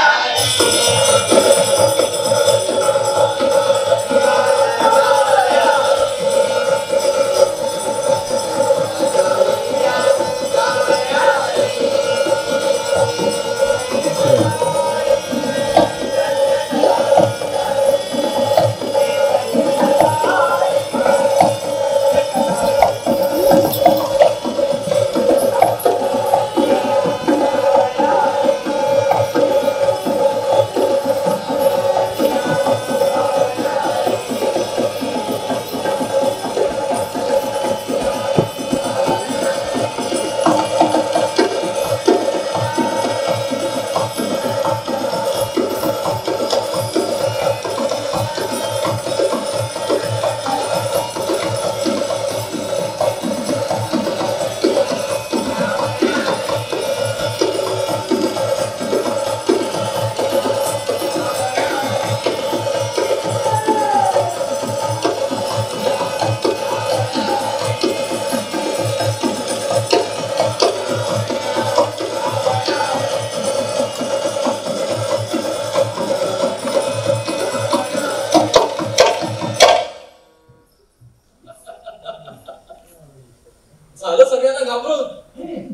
झालं सगळ्यांना घाबरून.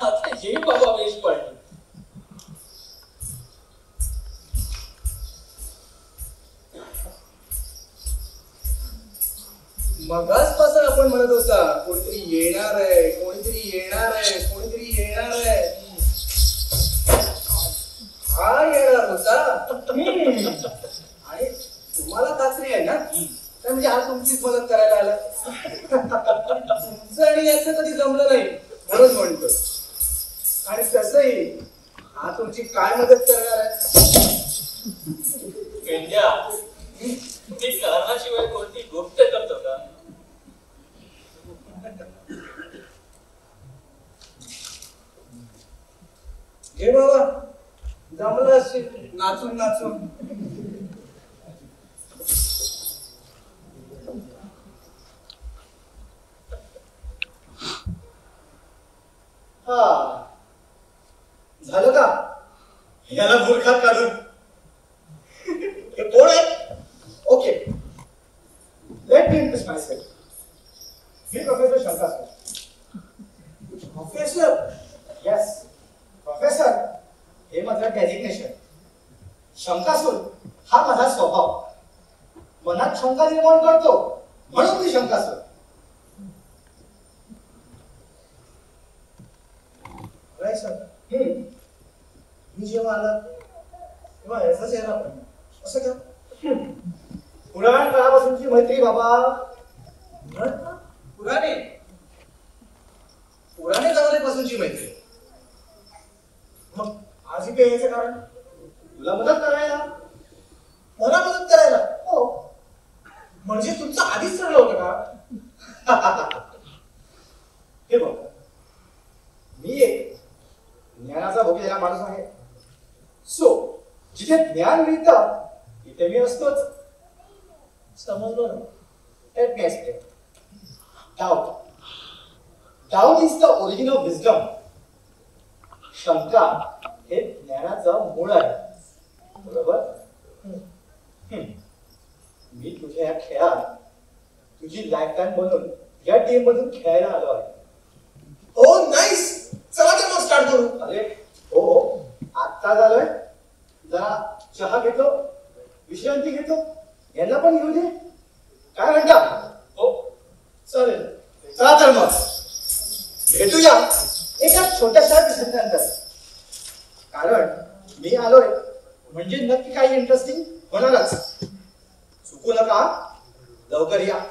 आता हे बाबा वेश पाडली. मगाचपासून आपण म्हणत होता कोणीतरी येणार आहे, कोणीतरी येणार आहे, कोणीतरी येणार आहे. हा येणार होता. आणि तुम्हाला खात्री आहे ना तर म्हणजे हा तुमचीच मदत करायला आला. तुमचं आणि याचं कधी जमलं नाही म्हणून म्हणतो. आणि तसंही हा तुमची काय मदत करणार आहे? पेंड्या, मी कारणाशिवाय कोणती गोष्ट करतो का? घे बाबा, जमलं असेल नाचून नाचून. हा झालं का? याला मूर्खात काढून. हे कोण आहे? Okay, let me introduce myself. मी professor Shankasur. Professor? Yes, professor हे माझं डेझिग्नेशन. शंकासुर हा माझा स्वभाव. मनात शंका निर्माण करतो म्हणून मी शंकासुर. मी जेव्हा आला तेव्हा याचा चेहरा पण असं का? पुराण काळापासूनची मैत्री बाबा. पुराणे पुराणे जमान्यापासूनची मैत्री. मग आज इथे यायचं कारण? तुला मदत करायला. मला मदत करायला? हो. म्हणजे तुमचं आधीच ठरलं होतं का? हे बघ, मी एक ज्ञानाचा भोगलेला माणूस आहे. सो जिथे ज्ञान मिळतं तिथे मी असतोच. समजलो ना. Let me explain. Doubt. Doubt is the origin of wisdom. शंका हे ज्ञानाचं मूळ आहे. बरोबर? मी तुझ्या या खेळात तुझी लाईफटाईम बनून या टीम मधून खेळायला आलो आहे. हो नाईस. चला तर मग स्टार्ट करू. अरे हो हो, आत्ता झालोय. जरा चहा घेतो, विश्रांती घेतो, यांना पण घेऊ दे. काय म्हणता? हो चालेल. चला तर मग भेटूया एका छोट्याशा दिवसानंतर. कारण मी आलोय म्हणजे नक्की काही इंटरेस्टिंग होणारच. चुकू नका, लवकर या.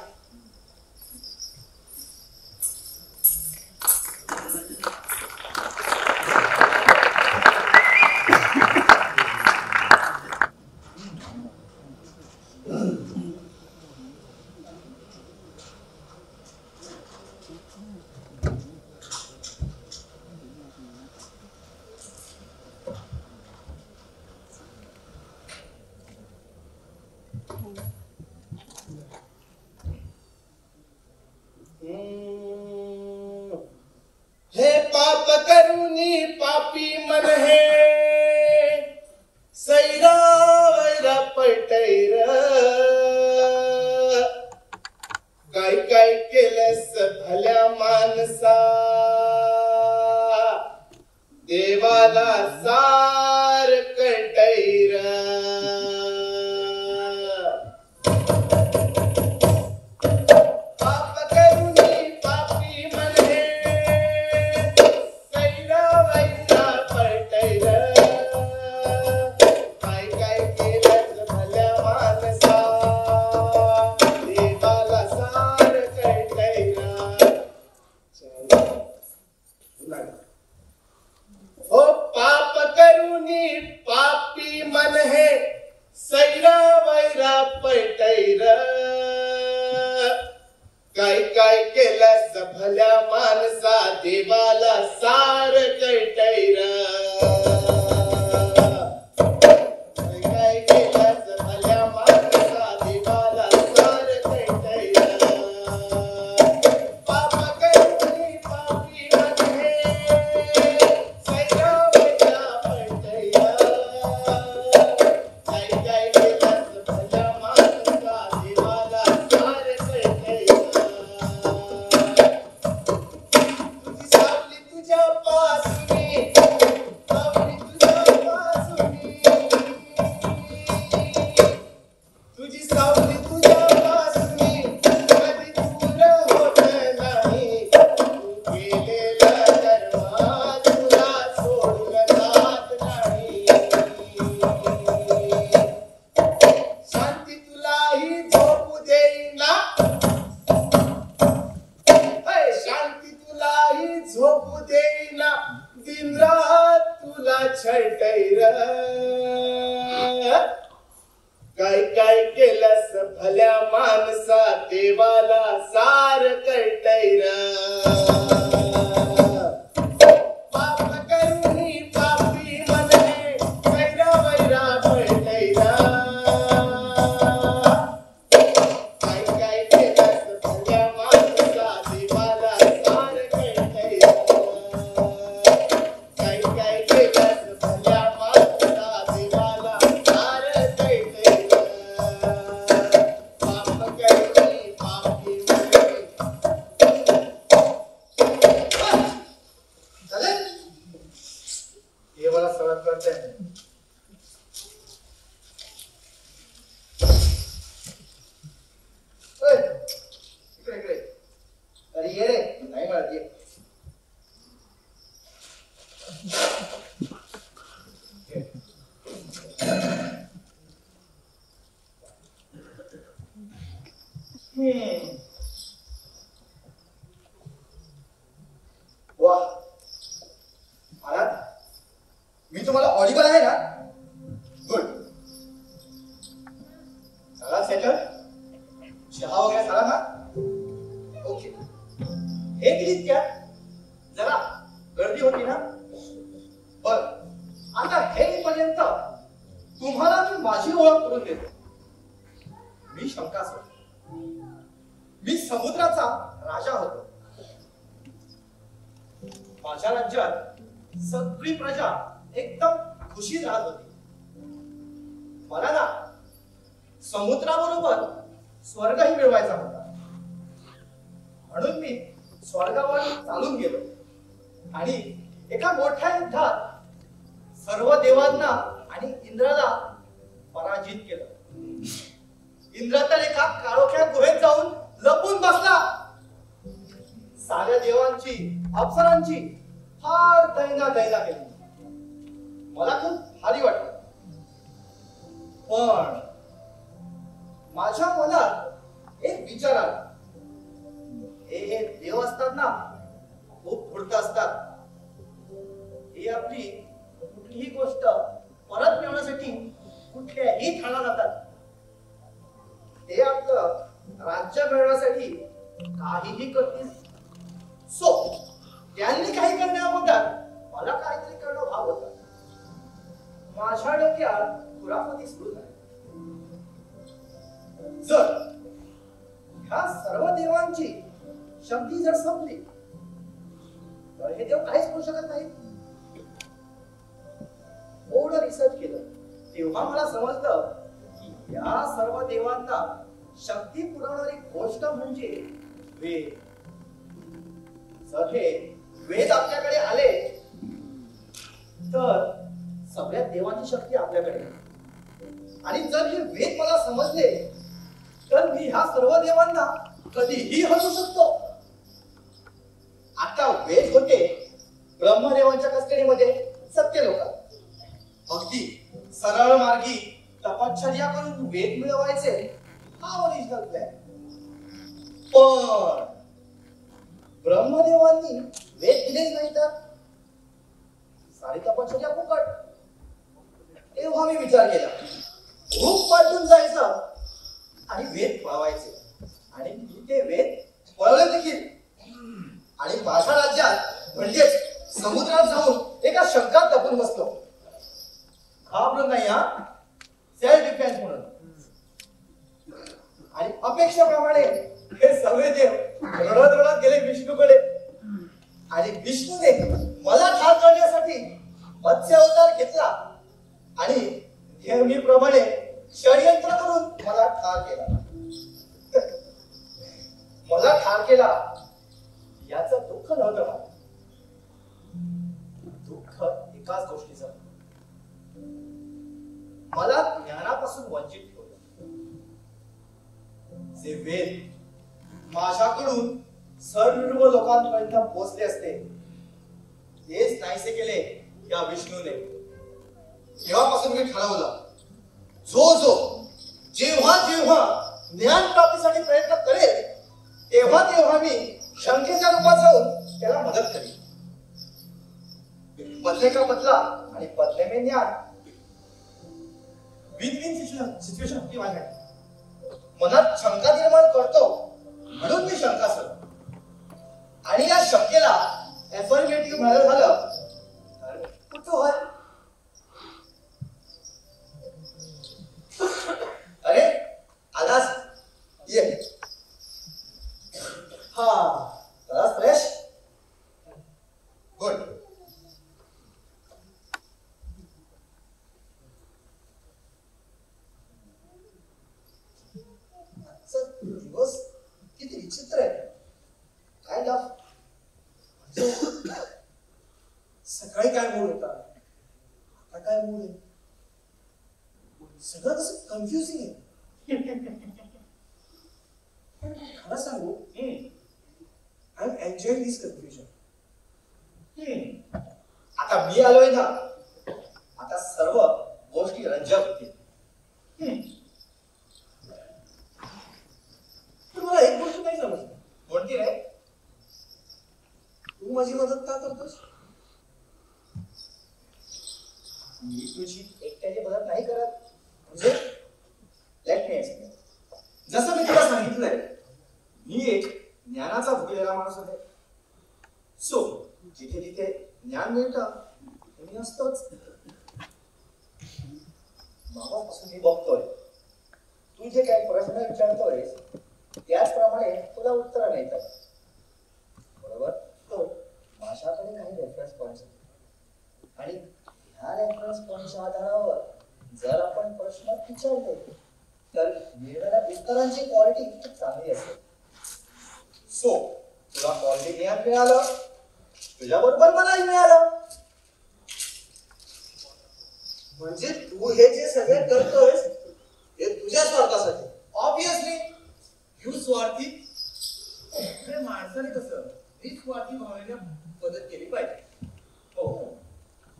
हे पाप करुनी पापी मन हे सैरा वैरा पटैर. काय काय केलंस भल्या माणसा देवाला सार कटैर. काय काय केलंस भल्या माणसा देवाला सार कटैर. काय काय केलंस भल्या माणसा देवाला सार कटैर. पाप करुनी पापी मन हे सैरा वैरा पटैर. काय काय केलंस भल्या माणसा देवाला सार कटैर. देवाला सार कळतंय र पाप करूनी पापी मनने वैरा वैरा पळतंय र काय काय केलंस भल्या माणसा देवाला सार कळतंय र काय काय केलंस भल्या माणसा देवाला सार कळतंय र पाप करूनी पापी मनने चालेल हे मला सगळं कळतंय ओय, इकडे इकडे अरे ये रे नाही म्हणत ये वा आनंद मी तुम्हाला ऑडिबल आहे ना गुड झाला सेटल चहा वगैरे झाला ना ओके हे किती क्या जरा गर्दी होती ना बर आता हे पर्यंत तुम्हाला मी माझी ओळख करून देतो मी शंकासुर मी समुद्राचा राजा होतो माझ्या राज्यात सगळी प्रजा एकदम खुशी राहत होती मला ना समुद्राबरोबर स्वर्गही मिळवायचा होता म्हणून मी स्वर्गावर चालून गेलो आणि एका मोठ्या युद्धात सर्व देवांना आणि इंद्राला पराजित केलं इंद्र तर एका काळोख्या गुहेत जाऊन लपून बसला साऱ्या देवांची अप्सरांची फार दैना केली मला खूप भारी वाटलं पण माझ्या मनात एक विचार आला हे देव असतात ना खूप फुडत असतात हे आपली कुठलीही गोष्ट परत मिळवण्यासाठी कुठल्याही ठाणा जातात ते आपलं राज्य मिळवण्यासाठी काहीही करतील सो त्यांनी काही करण्याबद्दल मला काहीतरी करणं भाग होता माझ्या डोक्यात खुराफाती सुरू झाली जर ह्या सर्व देवांची शक्ती जर संपली तर हे देव काहीच करू शकत नाही थोडं रिसर्च केलं तेव्हा मला समजलं की या सर्व देवांना शक्ती पुरवणारी गोष्ट म्हणजे वेद जर हे वेद आपल्याकडे आले तर सगळ्या देवांची शक्ती आपल्याकडे आणि जर हे वेद मला समजले तर मी ह्या सर्व देवांना कधीही हरवू शकतो आता वेद होते ब्रह्मदेवांच्या कस्टडीमध्ये सत्य लोक अगदी सरळ मार्गी तपश्चर्या करून वेद मिळवायचे हा ओरिजिनल प्लॅन पण ब्रह्मदेवांनी वेद दिलेच नाही तर सारी तपश्चर्या फुकट तेव्हा मी विचार केला रूप पालटून जायचं आणि वेद पळवायचे आणि मी ते वेद पळवले देखील आणि माझ्या राज्यात म्हणजेच समुद्रात जाऊन एका शंकात लपून बसलो घाबरून नाही हा सेल्फ डिफेन्स म्हणून आणि अपेक्षेप्रमाणे हे सगळे देव रडत रडत गेले विष्णूकडे आणि विष्णूने मला ठार करण्यासाठी मत्स्य अवतार घेतला आणि नेहमीप्रमाणे षडयंत्र करून मला ठार केला मला ठार केला याचं दुःख नव्हतं मला दुःख एकाच गोष्टीचं मला ज्ञानापासून वंचित ठेवलं जे वेद माझ्याकडून सर्व लोकांपर्यंत पोहोचले असते तेच नाहीसे केले या विष्णूने तेव्हापासून मी ठरवलं जो जेव्हा ज्ञान प्राप्तीसाठी प्रयत्न करेल तेव्हा मी शंकेच्या रूपात जाऊन त्याला मदत करेल बदले का बदला आणि बदले में ज्ञान विन विन सिच्युएशन होती माझ्या मनात शंका निर्माण करतो माझं झालं. कुठं होय? अरे आलास, ये. हा आलास फ्रेश. गुड. दिवस किती विचित्र आहे. Kind of. सकाळी काय मूड होता, आता काय मूड आहे, सगळं कसं कन्फ्युजिंग आहे. खरं सांगू, I am enjoying this confusion. आता मी आलोय ना, आता सर्व गोष्टी रंजक होतील. पण मला एक गोष्ट नाही समजली. कोणती रे? तू माझी मदत का करतोस? मी तुझी एकट्याची मदत नाही करत. म्हणजे लेट मी एक्सप्लेन. जसं मी तुला सांगितलंय, मी एक ज्ञानाचा भुकेलेला माणूस आहे. सो जिथे जिथे ज्ञान मिळतं मी असतोच. मागापासून मी बघतोय तू जे काही प्रश्न विचारतोयस त्याचप्रमाणे तुला उत्तर मिळतात. बरोबर? तो माझ्याकडे काही रेफरन्स पॉइंट्स आहेत आणि ह्या रेफरन्स पॉइंटच्या आधारावर जर आपण प्रश्न विचारले तर मिळणाऱ्या उत्तरांची क्वालिटी खूप चांगली असेल. सो तुला क्वालिटी ज्ञान मिळालं, तुझ्याबरोबर मलाही मिळालं. म्हणजे तू हे जे सगळे करतोयस हे तुझ्या स्वार्थासाठी. ऑब्विसली यू स्वार्थी. माणसाने कसं निस्वार्थी भावनेने मदत केली पाहिजे. हो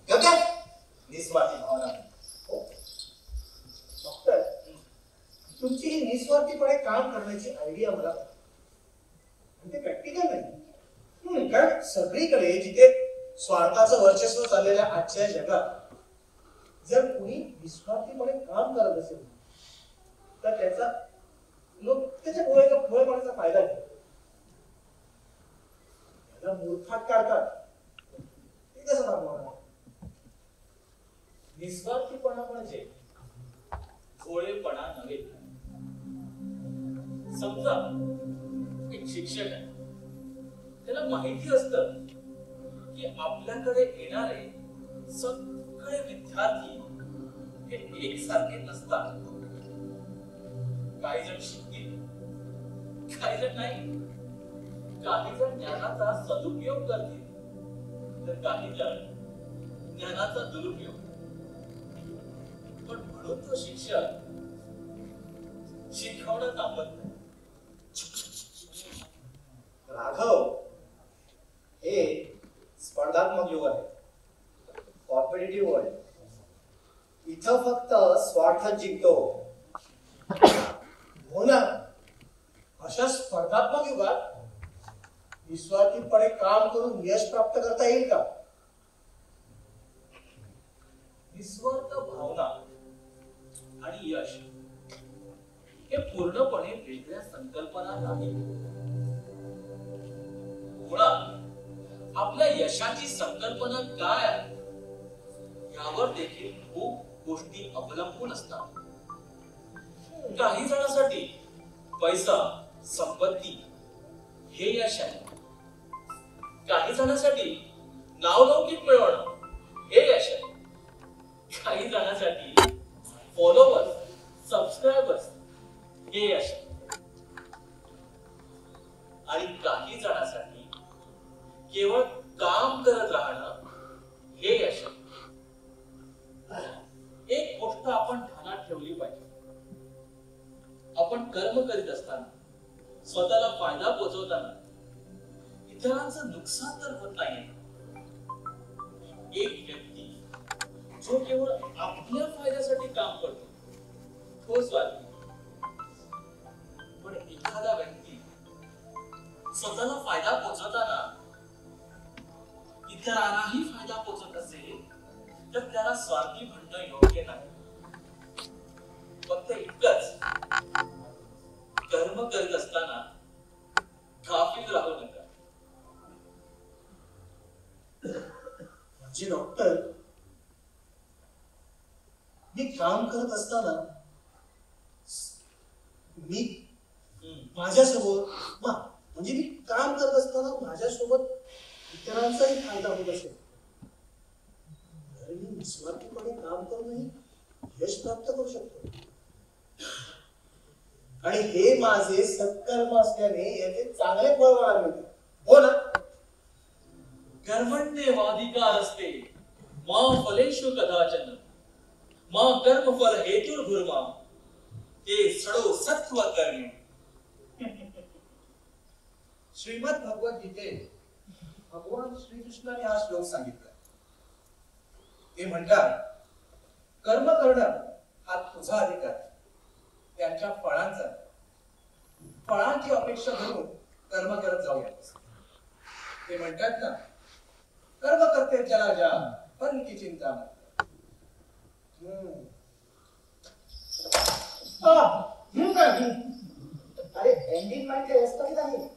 गगन, निस्वार्थी भावना. हो डॉक्टर, तुमची ही निस्वार्थीपणे काम करण्याची आयडिया मला ते प्रॅक्टिकल नाही. कारण सगळीकडे जिथे स्वार्थाचं वर्चस्व चाललेल्या आजच्या जगात जर कुणी निस्वार्थीपणे काम करत असेल तर त्याचा लोक त्याच्या भोळेपणाचा फायदा घेतात, त्याला मूर्खात काढतात. ते कसं दाखवणार? निस्वार्थीपणा म्हणजे भोळेपणा नव्हे. समजा एक शिक्षक आहे, त्याला माहिती असतं की आपल्याकडे येणारे सगळे विद्यार्थी हे एकसारखे नसतात. काही जण शिकतील, काही जण नाही. काही जण ज्ञानाचा सदुपयोग करतील तर काही जण ज्ञानाचा दुरुपयोग. पण म्हणून तो शिक्षक शिकवणं थांबत नाही. राघव, हे स्पर्धात्मक युग आहे, कॉम्पिटिटिव्ह वर्ल्ड. इथं फक्त स्वार्थ जिंकतो. हो ना, अशा स्पर्धात्मक युगात निस्वार्थीपणे काम करून यश प्राप्त करता येईल का? निस्वार्थ भावना आणि यश हे पूर्णपणे वेगळ्या संकल्पना नाहीत. मुळात आपल्या यशाची संकल्पना काय आहे यावर देखील खूप गोष्टी अवलंबून असतात. काही जणांसाठी पैसा, संपत्ती हे यश आहे. काही जणांसाठी नावलौकिक मिळवणं हे यश आहे. काही जणांसाठी फॉलोवर्स, सबस्क्रायबर्स हे यश आहे. आणि काही जणांसाठी केवळ काम करत राहणं हे यश आहे. एक गोष्ट आपण ध्यानात ठेवली पाहिजे. आपण कर्म करीत असताना, स्वतःला फायदा पोहोचवताना इतरांचं नुकसान तर होत नाही. एक व्यक्ती जो केवळ आपल्या फायद्यासाठी काम करतो तो स्वार्थी. पण एखादा व्यक्ती स्वतःला फायदा पोहोचवताना इतरांनाही फायदा पोहोचत असेल तर त्याला स्वार्थी म्हणणं योग्य नाही. फक्त इतकंच, कर्म करत असताना गाफील राहू नका. जे डॉक्टर, मी काम करत असताना मी माझ्यासोबत म्हणजे मी काम करत असताना माझ्यासोबत इतरांचाही फायदा होत असेल तर मी निस्वार्थीपणे काम करूनही यश प्राप्त करू शकतो. आणि हे माझे सत्कर्म असल्याने याचे चांगले फळ मला मिळते. हो ना? कर्मण्येवाधिकार असते मा फलेषु कदाचन मा कर्मफल हेतुर्भुर्मा ते सडो सत्व कर्म. श्रीमद भगवत गीतेत भगवान श्रीकृष्णाने हा श्लोक सांगितला. ते म्हणतात, कर्म करणं हा तुझा अधिकार आहे, त्यांच्या फळांची अपेक्षा धरून कर्म करत जाऊया. ते म्हणतात ना, कर्म करते चला जा फल की चिंता मत. अरे एंडिंग माइंड काही असतं की नाही?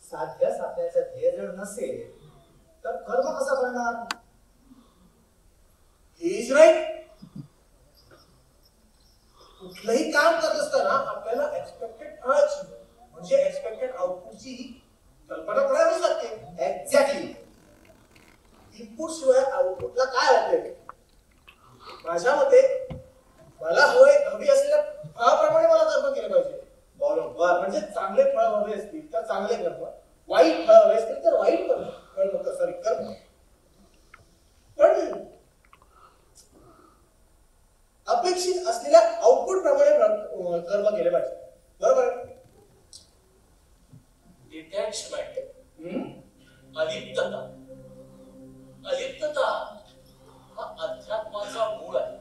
साध्य साध्याचं ध्येय जर नसेल तर कर्म कसं करणार? He is right. कुठलंही काम करत असताना आपल्याला एक्सपेक्टेड फळाची म्हणजे एक्सपेक्टेड आउटपुटची कल्पना करावीच लागते. एक्झॅक्टली. इनपुट शिवाय आउटपुटला काय होते? माझ्या मते मला हवी असलेल्या फळाप्रमाणे मला कर्म केलं पाहिजे. बरोबर. म्हणजे चांगले फळ हवे असतील तर चांगले कर्म, वाईट फळ हवे असतील तर वाईट कर्म. पण अपेक्षित असलेल्या आउटपुट प्रमाणे कर्म केले पाहिजे. बरोबर? डिटॅचमेंट, अलिप्तता. अलिप्तता हा अध्यात्माचा मूळ आहे.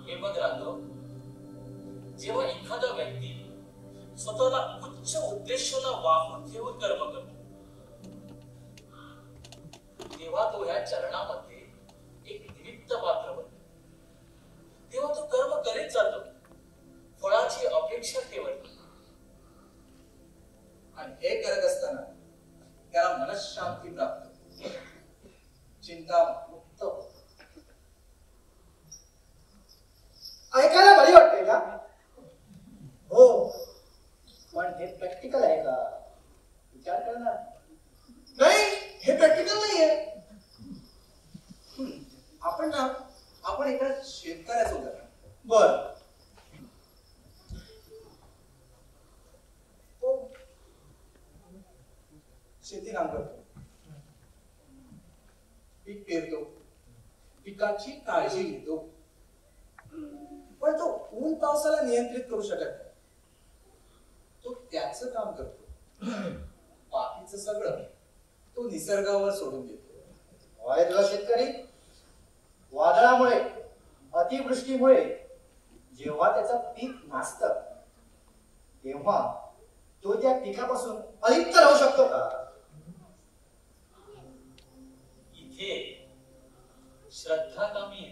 हे बघ राघव, जेव्हा एखादा व्यक्ती स्वतःला उच्च उद्देशाला वाहून ठेवून कर्म करतो तेव्हा तो या चरणामध्ये एक निमित्त मात्र बनतो. तेव्हा तो कर्म करीत जातो, फळाची अपेक्षा ठेवत. आणि हे करत असताना त्याला मनःशांती प्राप्त होते, चिंता मुक्त होते. ऐकायला बरी वाटते का? हो, पण हे प्रॅक्टिकल आहे का? विचार कर ना. नाही, हे प्रॅक्टिकल नाहीये. आपण एका शेतकऱ्याचं उदाहरण. बर. तो शेती नांगरतो, पीक पेरतो, पिकाची काळजी घेतो, पण तो ऊन पावसाला नियंत्रित करू शकत नाही. तो त्याचं काम करतो, बाकीचं सगळं तो निसर्गावर सोडून देतो. होय तुला शेतकरी, वादळामुळे अतिवृष्टीमुळे जेव्हा त्याचं पीक नासतं तेव्हा तो त्या पिकापासून अलिप्त राहू शकतो का? इथे श्रद्धा कामी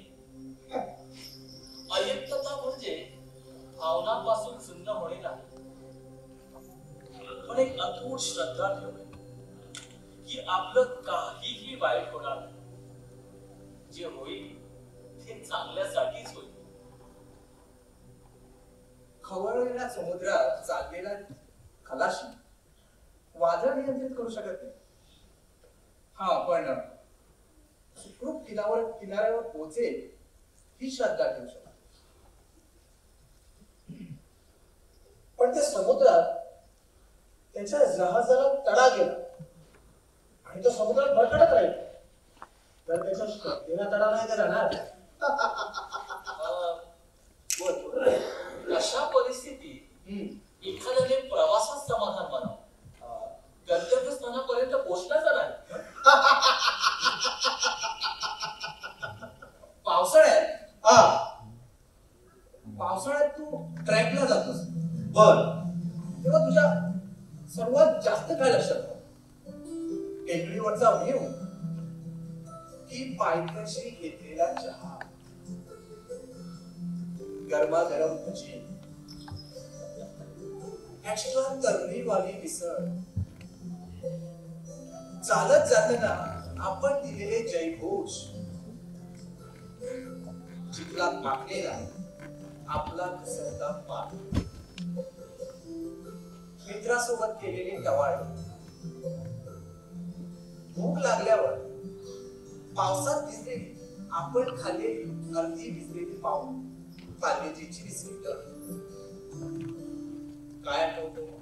आहे. अलिप्तता म्हणजे भावनांपासून सुन्न होणे नाही, पण एक अतूट श्रद्धा ठेवणे की आपलं काहीही वाईट होणार नाही. जे होईल ते चांगल्यासाठीच होईल. खवळलेल्या समुद्रात चाललेला खलाशी वादळ नियंत्रित करू शकत नाही. हा, पण सुखरूप किनाऱ्यावर पोहोचेल ही श्रद्धा ठेवू शकतो. पण त्या समुद्रात त्याच्या जहाजाला तडा गेला आणि तो समुद्रात भरकटत राहील तर त्याच्या श्रद्धेला तडा नाही तर राहणार. अशा परिस्थितीत एखाद्याने प्रवासात समाधान मानावं, गंतव्यस्थानापर्यंत पोहोचण्याचा नाही. पावसाळ्यात तू ट्रॅकला जातोस. बर. तेव्हा तुझ्या सर्वात जास्त काय लक्षात टेकडीवरचा व्ह्यू की पायथ्याशी घेतलेला चहा, गरमागरम भजी, एक्स्ट्रा तर्रीवाली मिसळ, चालत जाताना आपण दिलेले जयघोष, चिखलात टाकलेला आपला घसरता पाय, मित्रासोबत केलेले टवाळे, भूक लागल्यावर पावसात भिजलेली आपण खाल्लेली अर्धी भिजलेली पाव, पार्लेजीची बिस्किट, काय आठवतो?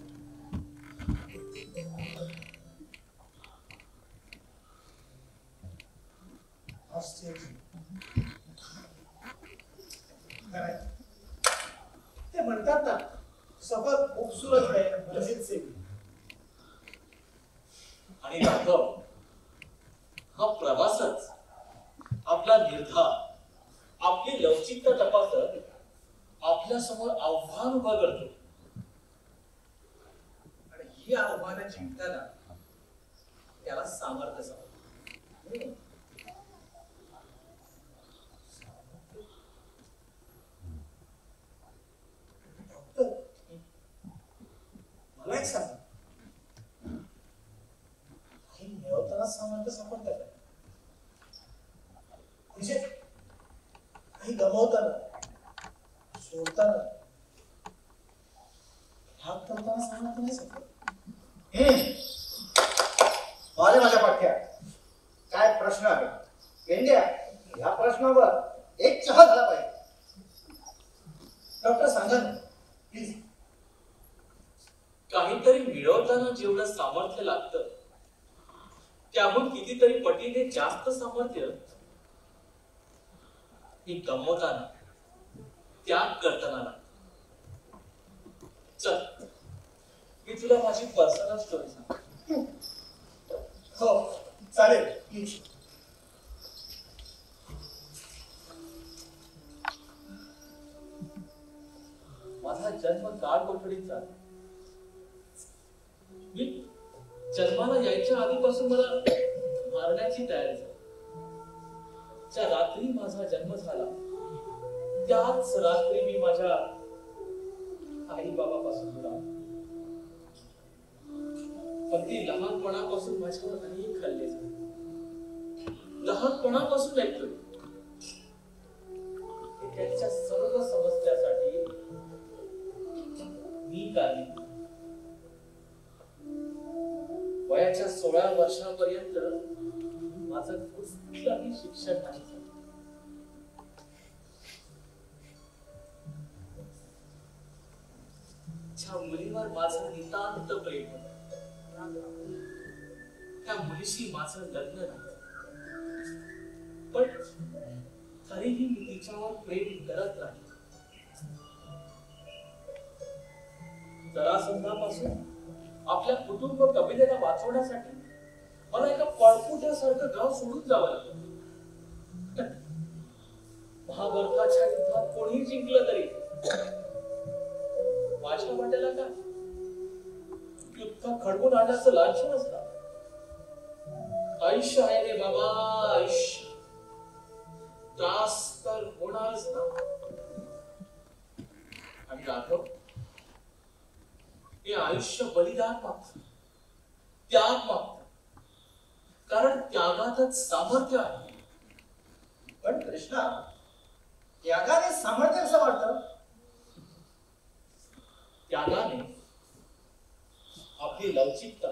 ते म्हणतात ना, सफर खूबसूरत आहे मंजिल से भी. आणि राघव, हा प्रवासच आपला निर्धार, आपली लवचिकता तपासत आपल्या समोर आव्हान उभा करतो. आणि ही आव्हानं जिंकताना त्याला सामर्थ्य सापडतं. मला एक सांग, काही मिळवताना सामर्थ्य सापडतं का? म्हणजे काही गमावताना, सोडताना, भाग करताना सामर्थ्य नाही सापडत. आले माझ्या पाठ्यात काय प्रश्न आहे गेंड्या? या प्रश्नावर एक चहा झाला पाहिजे. डॉक्टर सांगा ना प्लीज. काहीतरी मिळवताना जेवढं सामर्थ्य लागतं त्याहून कितीतरी पटीने जास्त सामर्थ्य हे गमवताना, त्याग करताना लागतं. चल, मी तुला माझी पर्सनल स्टोरी सांग. हो चालेल प्लीज. माझा जन्म काळ कोठडीचा. मी जन्माला यायच्या आधीपासून मला मारण्याची तयारी झाली. ज्या रात्री माझा जन्म झाला त्याच रात्री मी माझ्या आई बाबापासून दूर आलो. पण ती लहानपणापासून माझ्यावर अनेक हल्ले झाले. लहानपणापासून ऐकतोय त्यांच्या सर्व समस्यासाठी मी कारणीभूत. वयाच्या 16 वर्षापर्यंत माझं कुठलंही शिक्षण नाही झालं. ज्या मुलीवर माझं नितांत प्रेम होतं त्या मुलीशी माझं लग्न नाही, पण तरीही मी तिच्यावर प्रेम करत राहिले. जरासंधापासून आपल्या कुटुंब कबिलेला वाचवण्यासाठी मला एका पळपुट्यासारखं गाव सोडून जावं लागलं. महाभारताच्या युद्धात कोणीही जिंकलं तरी माझ्या वाट्याला काय? युद्ध खडवून आणण्याचं लांछन असतं. आयुष्य आहे रे बाबा, आयुष्य. त्रास तर होणारच ना. आणि राघव, हे आयुष्य बलिदान मागतं, त्याग मागतं, कारण त्यागातच सामर्थ्य आहे. पण कृष्णा, त्यागाने सामर्थ्य कसं वाटतं? त्यागाने आपली लवचिकता,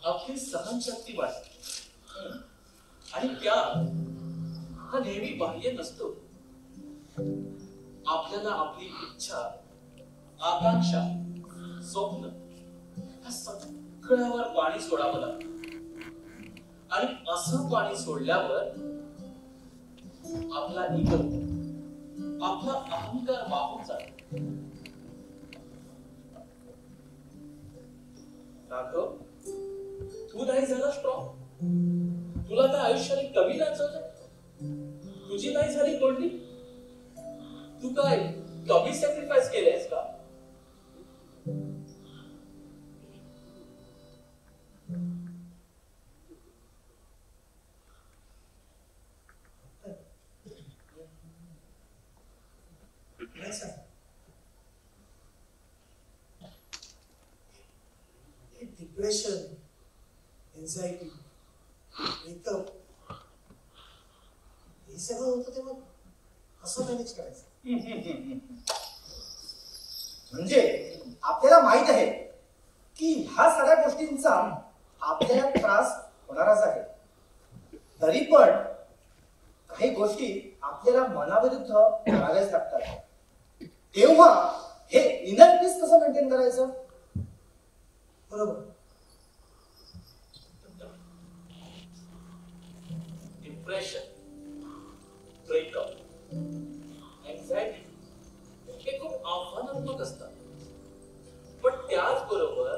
आपली सहनशक्ती वाढते. आणि त्याग हा नेहमी बाह्य नसतो. आपल्याला आपली इच्छा, आकांक्षा, स्वप्न ह्या सगळ्यावर पाणी सोडावं लागतं. आणि असं पाणी सोडल्यावर आपला इगो, आपला अहंकार वाहून जातो. राघव, तू नाही झाला स्ट्रॉंग. तुला त्या आयुष्याने कमी नाचवलं. तुझी नाही झाली कोणती. तू काय कमी सॅक्रिफाईस केलेस का? डिप्रेशन, एन्झायटी, ब्रेकअप, हे सगळं होतं तेव्हा कसं मॅनेज करायचं? म्हणजे आपल्याला माहित आहे की ह्या सगळ्या गोष्टींचा आपल्याला त्रास होणारच आहे, तरी पण काही गोष्टी आपल्याला मनाविरुद्ध कराव्याच लागतात. तेव्हा हे इनर पीस कसं मेंटेन करायचं? बरोबर. डिप्रेशन, ब्रेकअप, एन्झायटी हे खूप आव्हानात्मक असतात, पण त्याचबरोबर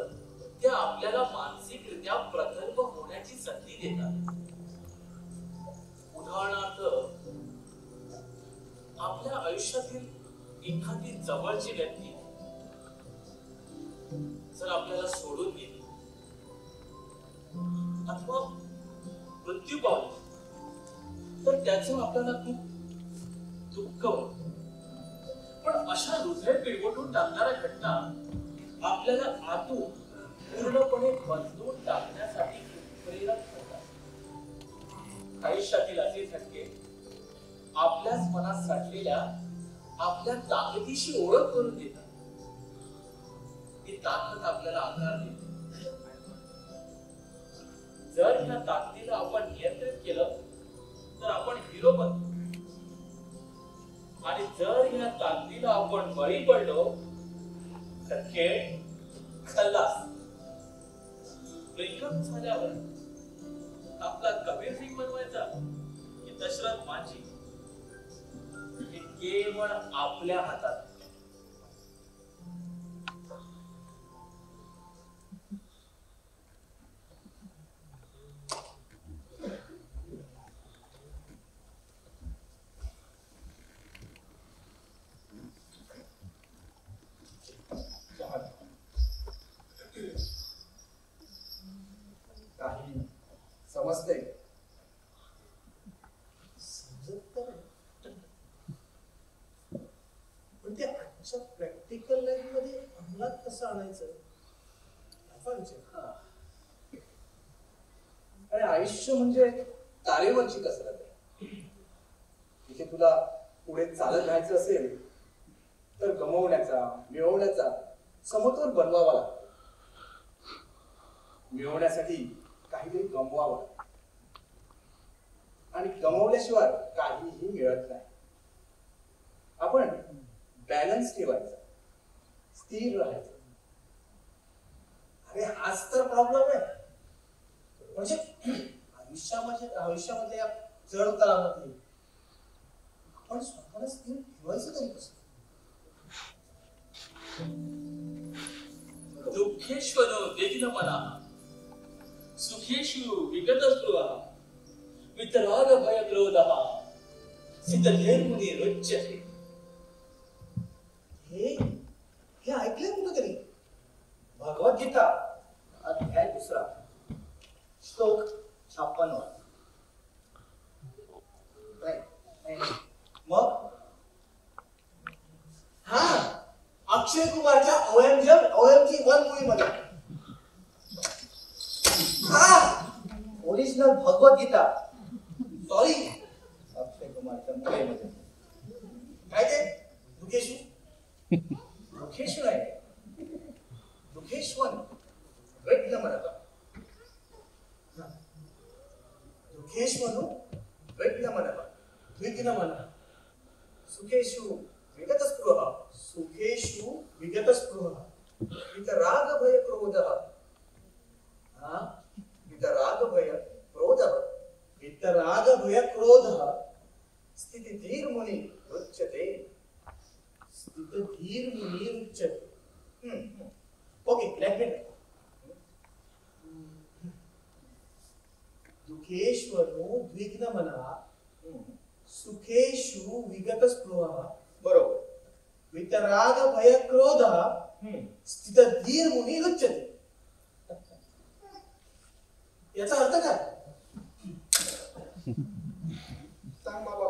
त्या आपल्याला मानसिकरित्या प्रगल्भ होण्याची संधी देतात. उदाहरणार्थ, आपल्या आयुष्यातील एखादी जवळची व्यक्ती जर आपल्याला सोडून गेली अथवा मृत्यू पावली तर त्याचं आपल्याला खूप दुःख होतं. पण अशा हृदय पिळवटून टाकणाऱ्या घटना आपल्याला आतून पूर्णपणे बदलून टाकण्यासाठी प्रेरक होतात. आयुष्यातील असे झटके आपल्याच मनात साठलेल्या आपल्या ताकदीशी ओळख करून देतात. ती ताकद आपल्याला आधार देते. जर ह्या ताकदीला आपण नियंत्रित केलं तर आपण हिरो बनतो, आणि जर ह्या ताकदीला आपण बळी पडलो तर खेळ खल्लास. ब्रेकअप झाल्यावर आपला कबीर सिंग बनवायचा की दशरथ मांझी हे केवळ आपल्या हातात. काही समजते? समजत तर नाही. पण ते आजच्या प्रॅक्टिकल लाईफ मध्ये अंमलात कसं आणायचं याचा विचार. आणि आयुष्य म्हणजे तारेवरची कसरत आहे. तिथे तुला पुढे चालत राहायचं असेल तर गमवण्याचा मिळवण्याचा समतोल बनवावा लागतो. मिळवण्यासाठी काहीतरी गमवावं लागतं आणि गमवल्याशिवाय काहीही मिळत नाही. आपण बॅलन्स ठेवायचा, स्थिर राहायचं. अरे हाच तर प्रॉब्लेम आहे. म्हणजे आयुष्यामधल्या चढ उतारामध्ये आपण स्वतःला स्थिर ठेवायचं तरी कसं? दुःखेश्वरो विघ्नमनः सुखेषु विगतस्पृहः वितराग भय क्रोधः सिद्धधीर्मुनिरुच्यते. हे ऐकलंय कुठेतरी? भगवद्गीता अध्याय 2 श्लोक 56. मग हा अक्षय कुमारच्या OMG 1 मूवीमध्ये ओरिजिनल भगवद्गीता सॉरी अक्षय कुमारच्या मुलीमध्ये. काय ते दुखेशू दुःखेश्वर आहे. दुःखेश्वर विघ्न म्हणता. दुखेश्वरू विघ्न म्हणता. विघ्न म्हणा. सुखेषु विगतस्पृहः सुखेषु विगतस्पृहः वितराग भय क्रोधः. वितराग भय क्रोधः वितराग भय क्रोधः स्थितिधीर मुनी रुच्यते. स्थितधीर मुनिरुच्यते. ओके, लेट मी दुखेश्वरो द्विघ्नमनः सुखेषु विगतस्पृहः बरोबर. वितराग भय क्रोधः स्थितधीर मुनिरुच्यते. याचा अर्थ काय? सांग बाबा.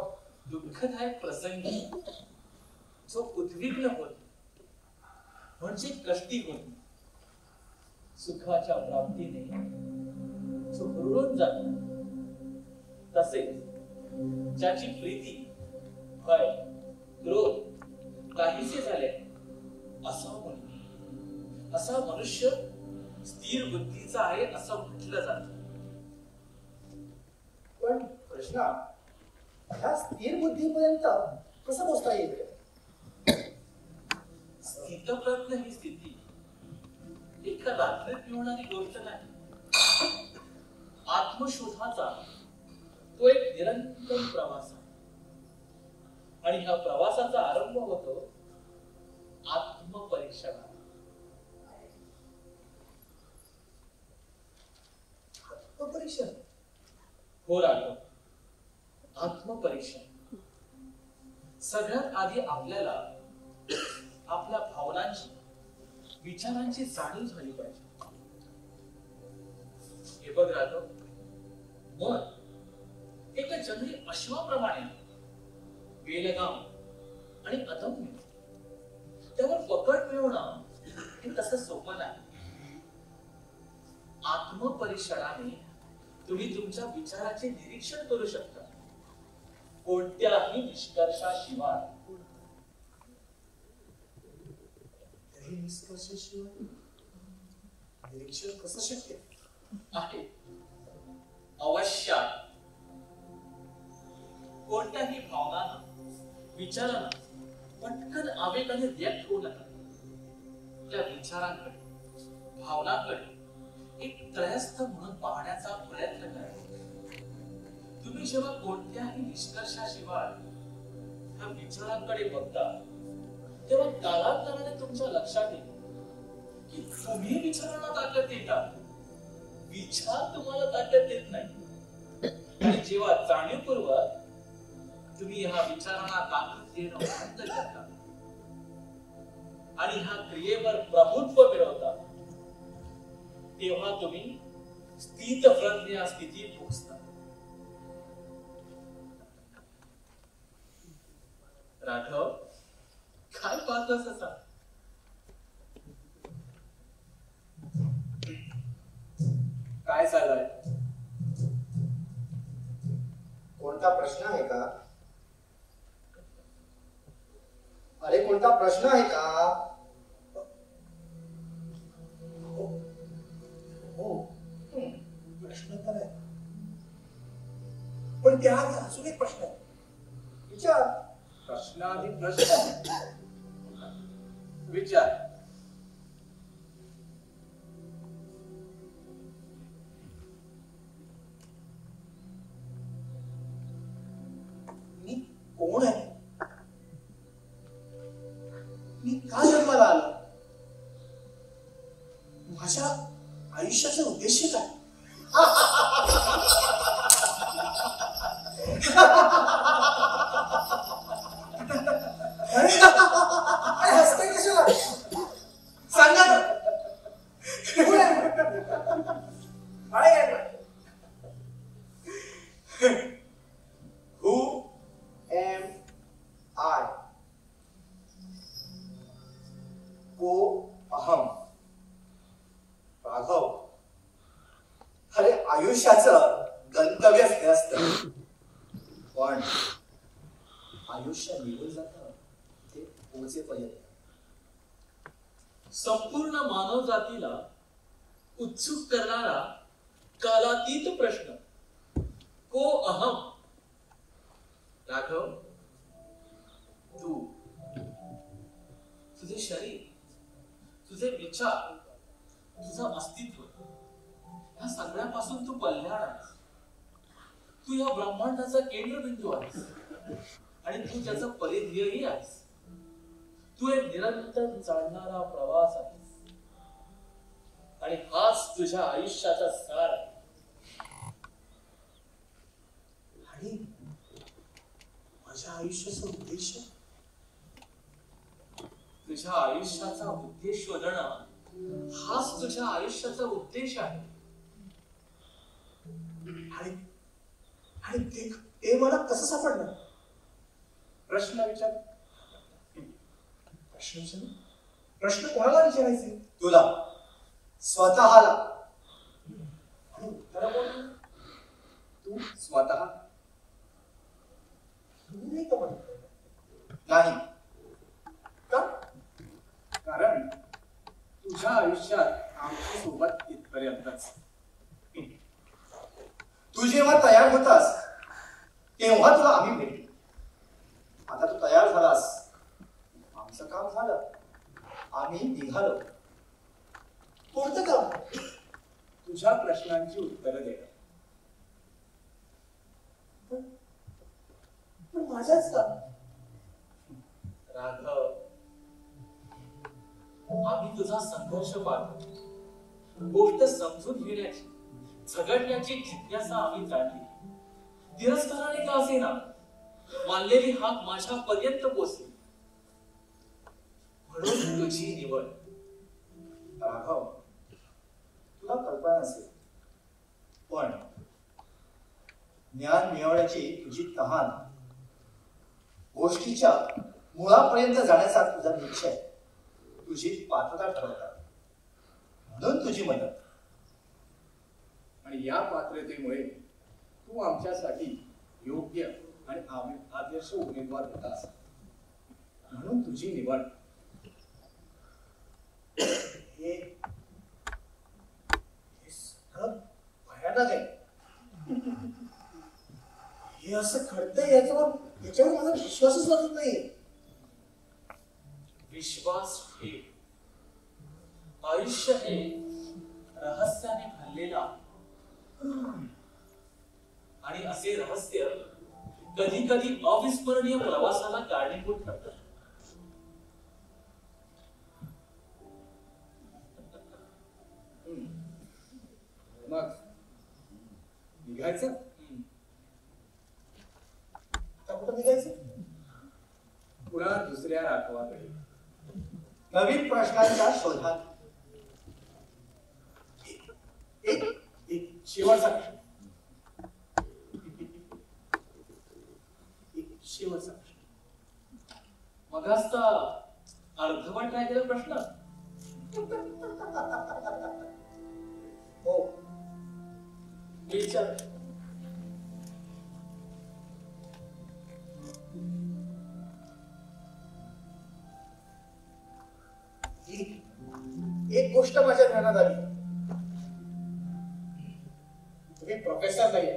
दुःखदायक प्रसंगी जो उद्विग्न होतो म्हणजे कष्टी होतो, सुखाच्या प्राप्तीने जो हुरळून जातो, तसेच ज्याची प्रीती, भय, क्रोध काहीसे झाले असा मनुष्य स्थिर बुद्धीचा आहे असं म्हटलं जातं. पण प्रश्न ह्या स्थिर बुद्धीपर्यंत कसं पोचता येईल? स्थितप्रज्ञ ही स्थिती एका रात्रीत मिळणारी गोष्ट नाही. आत्मशोधाचा तो एक निरंतर प्रवास आहे. आणि ह्या प्रवासाचा आरंभ होतो आत्मपरीक्षणात. आत्मपरीक्षण? हो राघव, आत्मपरीक्षण. सगळ्यात आधी आपल्याला आपल्या भावनांची, विचारांची जाणीव झाली पाहिजे. हे बघ राघव, मन एका जंगली अश्वाप्रमाणे बेलगाम आणि अदम्य, त्यावर पकड मिळवणं हे तसं सोपं नाही. आत्मपरीक्षणाने तुम्ही तुमच्या विचाराचे निरीक्षण करू शकता, कोणत्याही निष्कर्षाशिवाय. निष्कर्षाशिवाय निरीक्षण कसं शक्य आहे? अवश्य. कोणत्याही भावनांना, विचारांना पटकन आवेगाने व्यक्त होऊ नका. त्या विचारांकडे, भावनांकडे एक त्रयस्थ म्हणून पाहण्याचा प्रयत्न करा. तुम्ही जेव्हा कोणत्याही निष्कर्षाशिवाय त्या विचारांकडे बघता, तेव्हा कालांतराने तुमच्या लक्षात येईल की तुम्ही विचारांना ताकद देता, विचार तुम्हाला ताकद देत नाही. आणि जेव्हा जाणीवपूर्वक तुम्ही ह्या विचारांना ताकद देणं बंद करता आणि ह्या क्रियेवर प्रभुत्व मिळवता, तेव्हा तुम्ही स्थितप्रज्ञ या स्थितीत पोहोचता. राघव, काय पाहतोस असा? काय चाललंय? कोणता प्रश्न आहे का? अरे कोणता प्रश्न आहे का? हो, प्रश्न तर आहे, पण त्यात अजून एक प्रश्न आहे. विचार. प्रश्न आधी प्रश्न विचार. मी कोण आहे? मी का जन्माला आलो? माझ्या आयुष्याचा उद्देश काय? अरे हसते कशाला? सांगा ना. कोण आहे? काय आहे? Who am I? को अहम. राघव, अरे आयुष्याचं गंतव्य असतं, पण आयुष्य निघून जातं ते पोहोचेपर्यंत. संपूर्ण मानव जातीला उत्सुक करणारा कालातीत प्रश्न, को अहम. राघव, तू, तुझे शरीर, तुझे विचार, तुझं अस्तित्व, या सगळ्यापासून तू पल्ल्याड आहेस. तू या ब्रह्मांडाचा केंद्रबिंदू आहेस आणि तू त्याचा परिध्येयही आहेस. तू एक निरंतर चालणारा प्रवास आहेस आणि हाच तुझ्या आयुष्याचा सार आहे. आणि माझ्या आयुष्याचा उद्देश? तुझ्या आयुष्याचा उद्देश शोधणं हाच तुझ्या आयुष्याचा उद्देश आहे. आणि ते मला कसं सापडलं? प्रश्न विचार. प्रश्न कोणाला विचारायचे? तुला स्वतःला. आणि उत्तर खरं बोल. तू स्वतः तू नाही का म्हणतो? नाही. का? कारण तुझ्या आयुष्यात आमच्या सोबत इथपर्यंतच. तू जेव्हा तयार होतास तेव्हा तुला आम्ही भेटलो. आता तू तयार झालास, आमचं काम झालं, आम्ही निघालो. कोणतं काम? तुझ्या प्रश्नांची उत्तरं देणं. पण माझ्याच काम. राघव, आम्ही तुझा संघर्ष पाहतो. गोष्ट समजून घेण्याची, झगडण्याची जिज्ञासा आम्ही जाणली. तिरस्काराने का असेना मानलेली हाक माझ्यापर्यंत पोचली. म्हणून तुझी निवड. राघव, तुला कल्पना नसेल, पण ज्ञान मिळवण्याची तुझी तहान, गोष्टीच्या मुळापर्यंत जाण्याचा तुझा निश्चय, तुझी पात्रता ठरवतात. म्हणून तुझी मदत. आणि या पात्रतेमुळे तू आमच्यासाठी योग्य आणि आदर्श उमेदवार होतास. म्हणून तुझी निवड. हे सगळं भयानक आहे. हे असं घडतंय याच्यावर माझा विश्वासच बसत नाहीये. विश्वास ठेव. आयुष्य हे रहस्याने भरलेलं आहे. आणि असे रहस्य कधी कधी अविस्मरणीय प्रवासाला कारणीभूत ठरतात. मग निघायचं? आता कुठं निघायचं? पुन्हा दुसऱ्या राघवाकडे. नवीन प्रश्नांच्या शोधात. एक शेवटचा प्रश्न. एक शेवटचा प्रश्न. मगाचचा अर्धवट राहिलेला प्रश्न. हो, विचार. एक गोष्ट माझ्या ध्यानात आली. तुम्ही प्रोफेसर नाहीये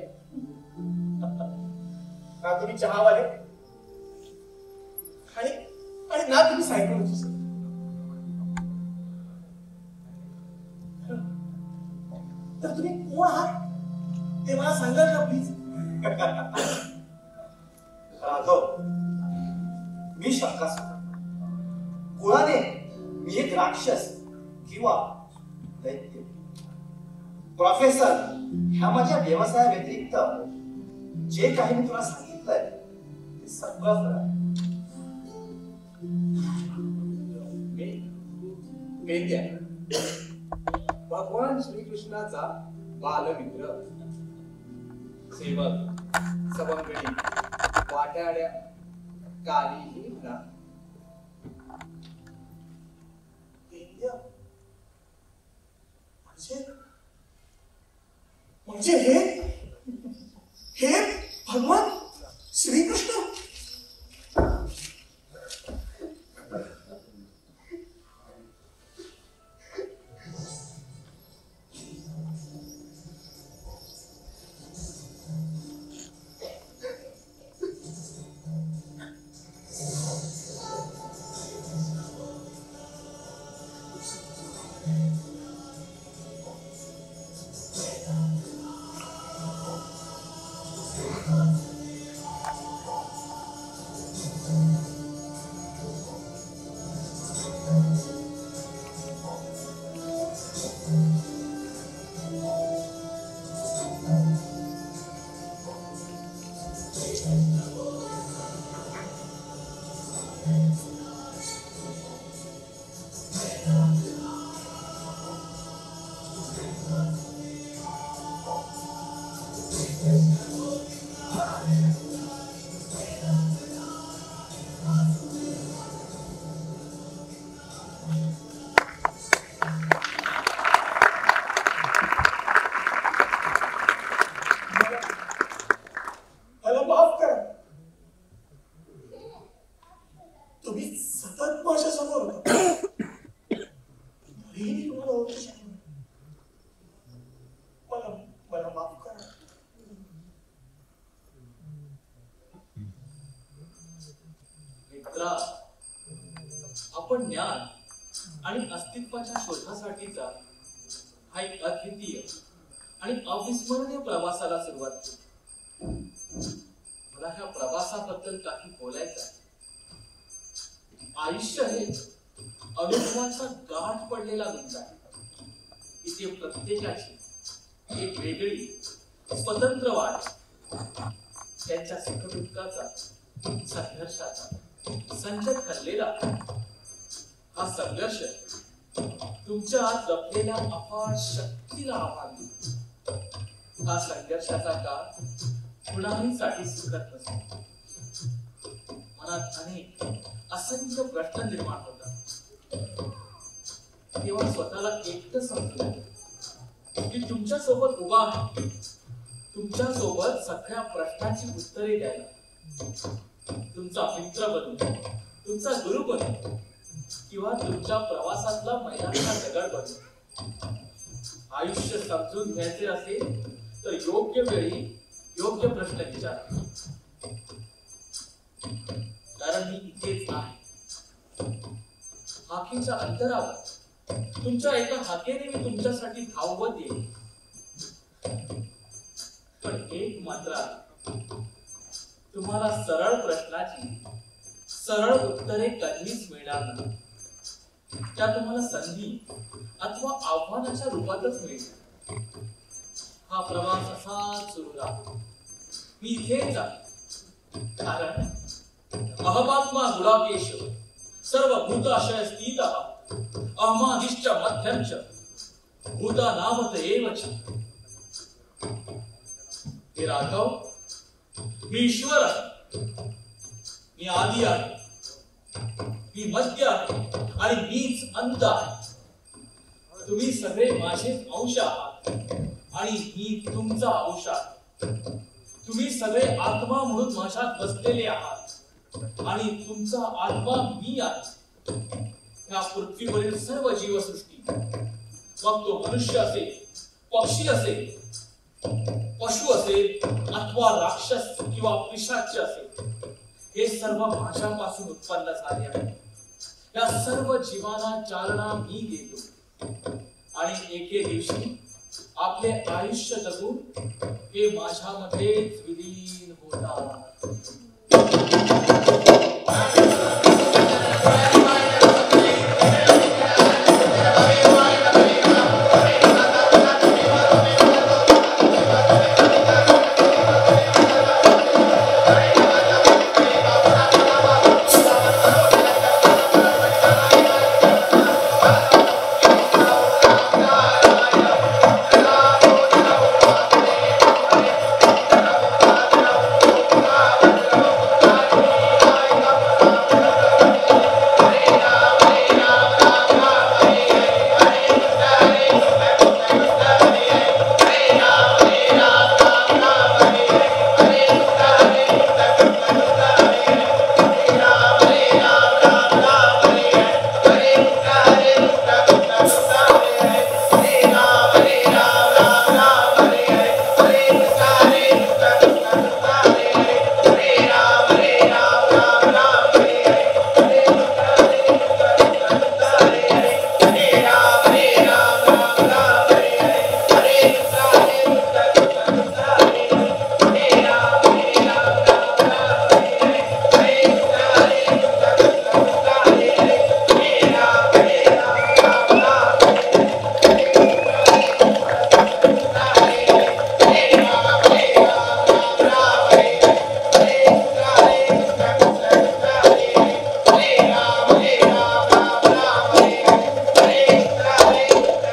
ना, तुम्ही चहावाले, आणि ना तुम्ही सायकोलॉजिस्ट. तर तुम्ही कोण आहात ते मला सांगाल का प्लीज? राघव, मी शंकासुर. कुळाने मी एक राक्षस किंवा दैत्य. प्रोफेसर ह्या माझ्या व्यवसायाव्यतिरिक्त जे काही मी तुला सांगितलंय ते सगळं खरं आहे. भगवान श्रीकृष्णाचा बालमित्र, सेवक, सवंगडी, वाट्याड्या कालीही ना. म्हणजे हे भगवान श्रीकृष्ण. तरीही मी तुम्हाला ओळखू शकलो नाही. मला माफ करा. मित्रा, आपण ज्ञान आणि अस्तित्वाच्या शोधासाठीचा हा एक अद्वितीय आणि अविस्मरणीय प्रवासाला सुरुवात केली. मला ह्या प्रवासाबद्दल काही बोलायचं आहे. आयुष्य हे अनुभवाचा गाठ पडलेला गुंज आहे. इथे प्रत्येकाची एक वेगळी स्वतंत्र वाट, त्यांच्या सुखदुःखाचा, संघर्षाचा संच ठरलेला. हा संघर्ष तुमच्या आत लपलेल्या अफाट शक्तीला आव्हान देतो. हा संघर्षाचा काळ कुणाहीसाठी सुखद नसतो. मनात अनेक असंख्य प्रश्न निर्माण होतात. तेव्हा स्वतःला एकटं समजून की तुमच्या सोबत उभा आहे, तुमच्या सोबत सगळ्या प्रश्नांची उत्तरे द्यायला. तुमचा मित्र बनून, तुमचा गुरु बनून, किंवा तुमच्या प्रवासातला मैदानाचा दगड बनून. आयुष्य समजून घ्यायचे असेल तर योग्य वेळी योग्य प्रश्न विचारा. कारण मी इथेच आहे. हाकेच्या अंतरावर तुमच्या एका हाकेने मी तुमच्यासाठी धावत येईल. पण एक मात्र तुम्हाला सरळ प्रश्नाची सरळ उत्तरे कधीच मिळणार नाही. त्या तुम्हाला संधी अथवा आव्हानाच्या रूपातच मिळतील. हा प्रवास असाच सुरू राहतो. मी इथेच आहे. कारण अहमात्मा गुडाकेश सर्वभूताशय स्थितः अहमादिश्च मध्यंच भूतानामत एवच. हे राघव, मी ईश्वर आहे. मी आदी आहे, मी मध्य आहे आणि मीच अंत आहे. तुम्ही सगळे माझेच अंश आहात आणि मी तुमचा अंश आहे. तुम्ही सगळे आत्मा म्हणून माझ्यात बसलेले आहात आणि तुमचा आत्मा मी आहे. ह्या पृथ्वीवरील सर्व जीवसृष्टी, मग तो मनुष्य असेल, पक्षी असेल, पशु असेल अथवा राक्षस किंवा पिशाच असेल, हे सर्व माझ्यापासून उत्पन्न झाले आहे. या सर्व जीवांना चालना मी देतो आणि एके दिवशी आपले आयुष्य जगून हे माझ्यामध्येच विलीन होतात.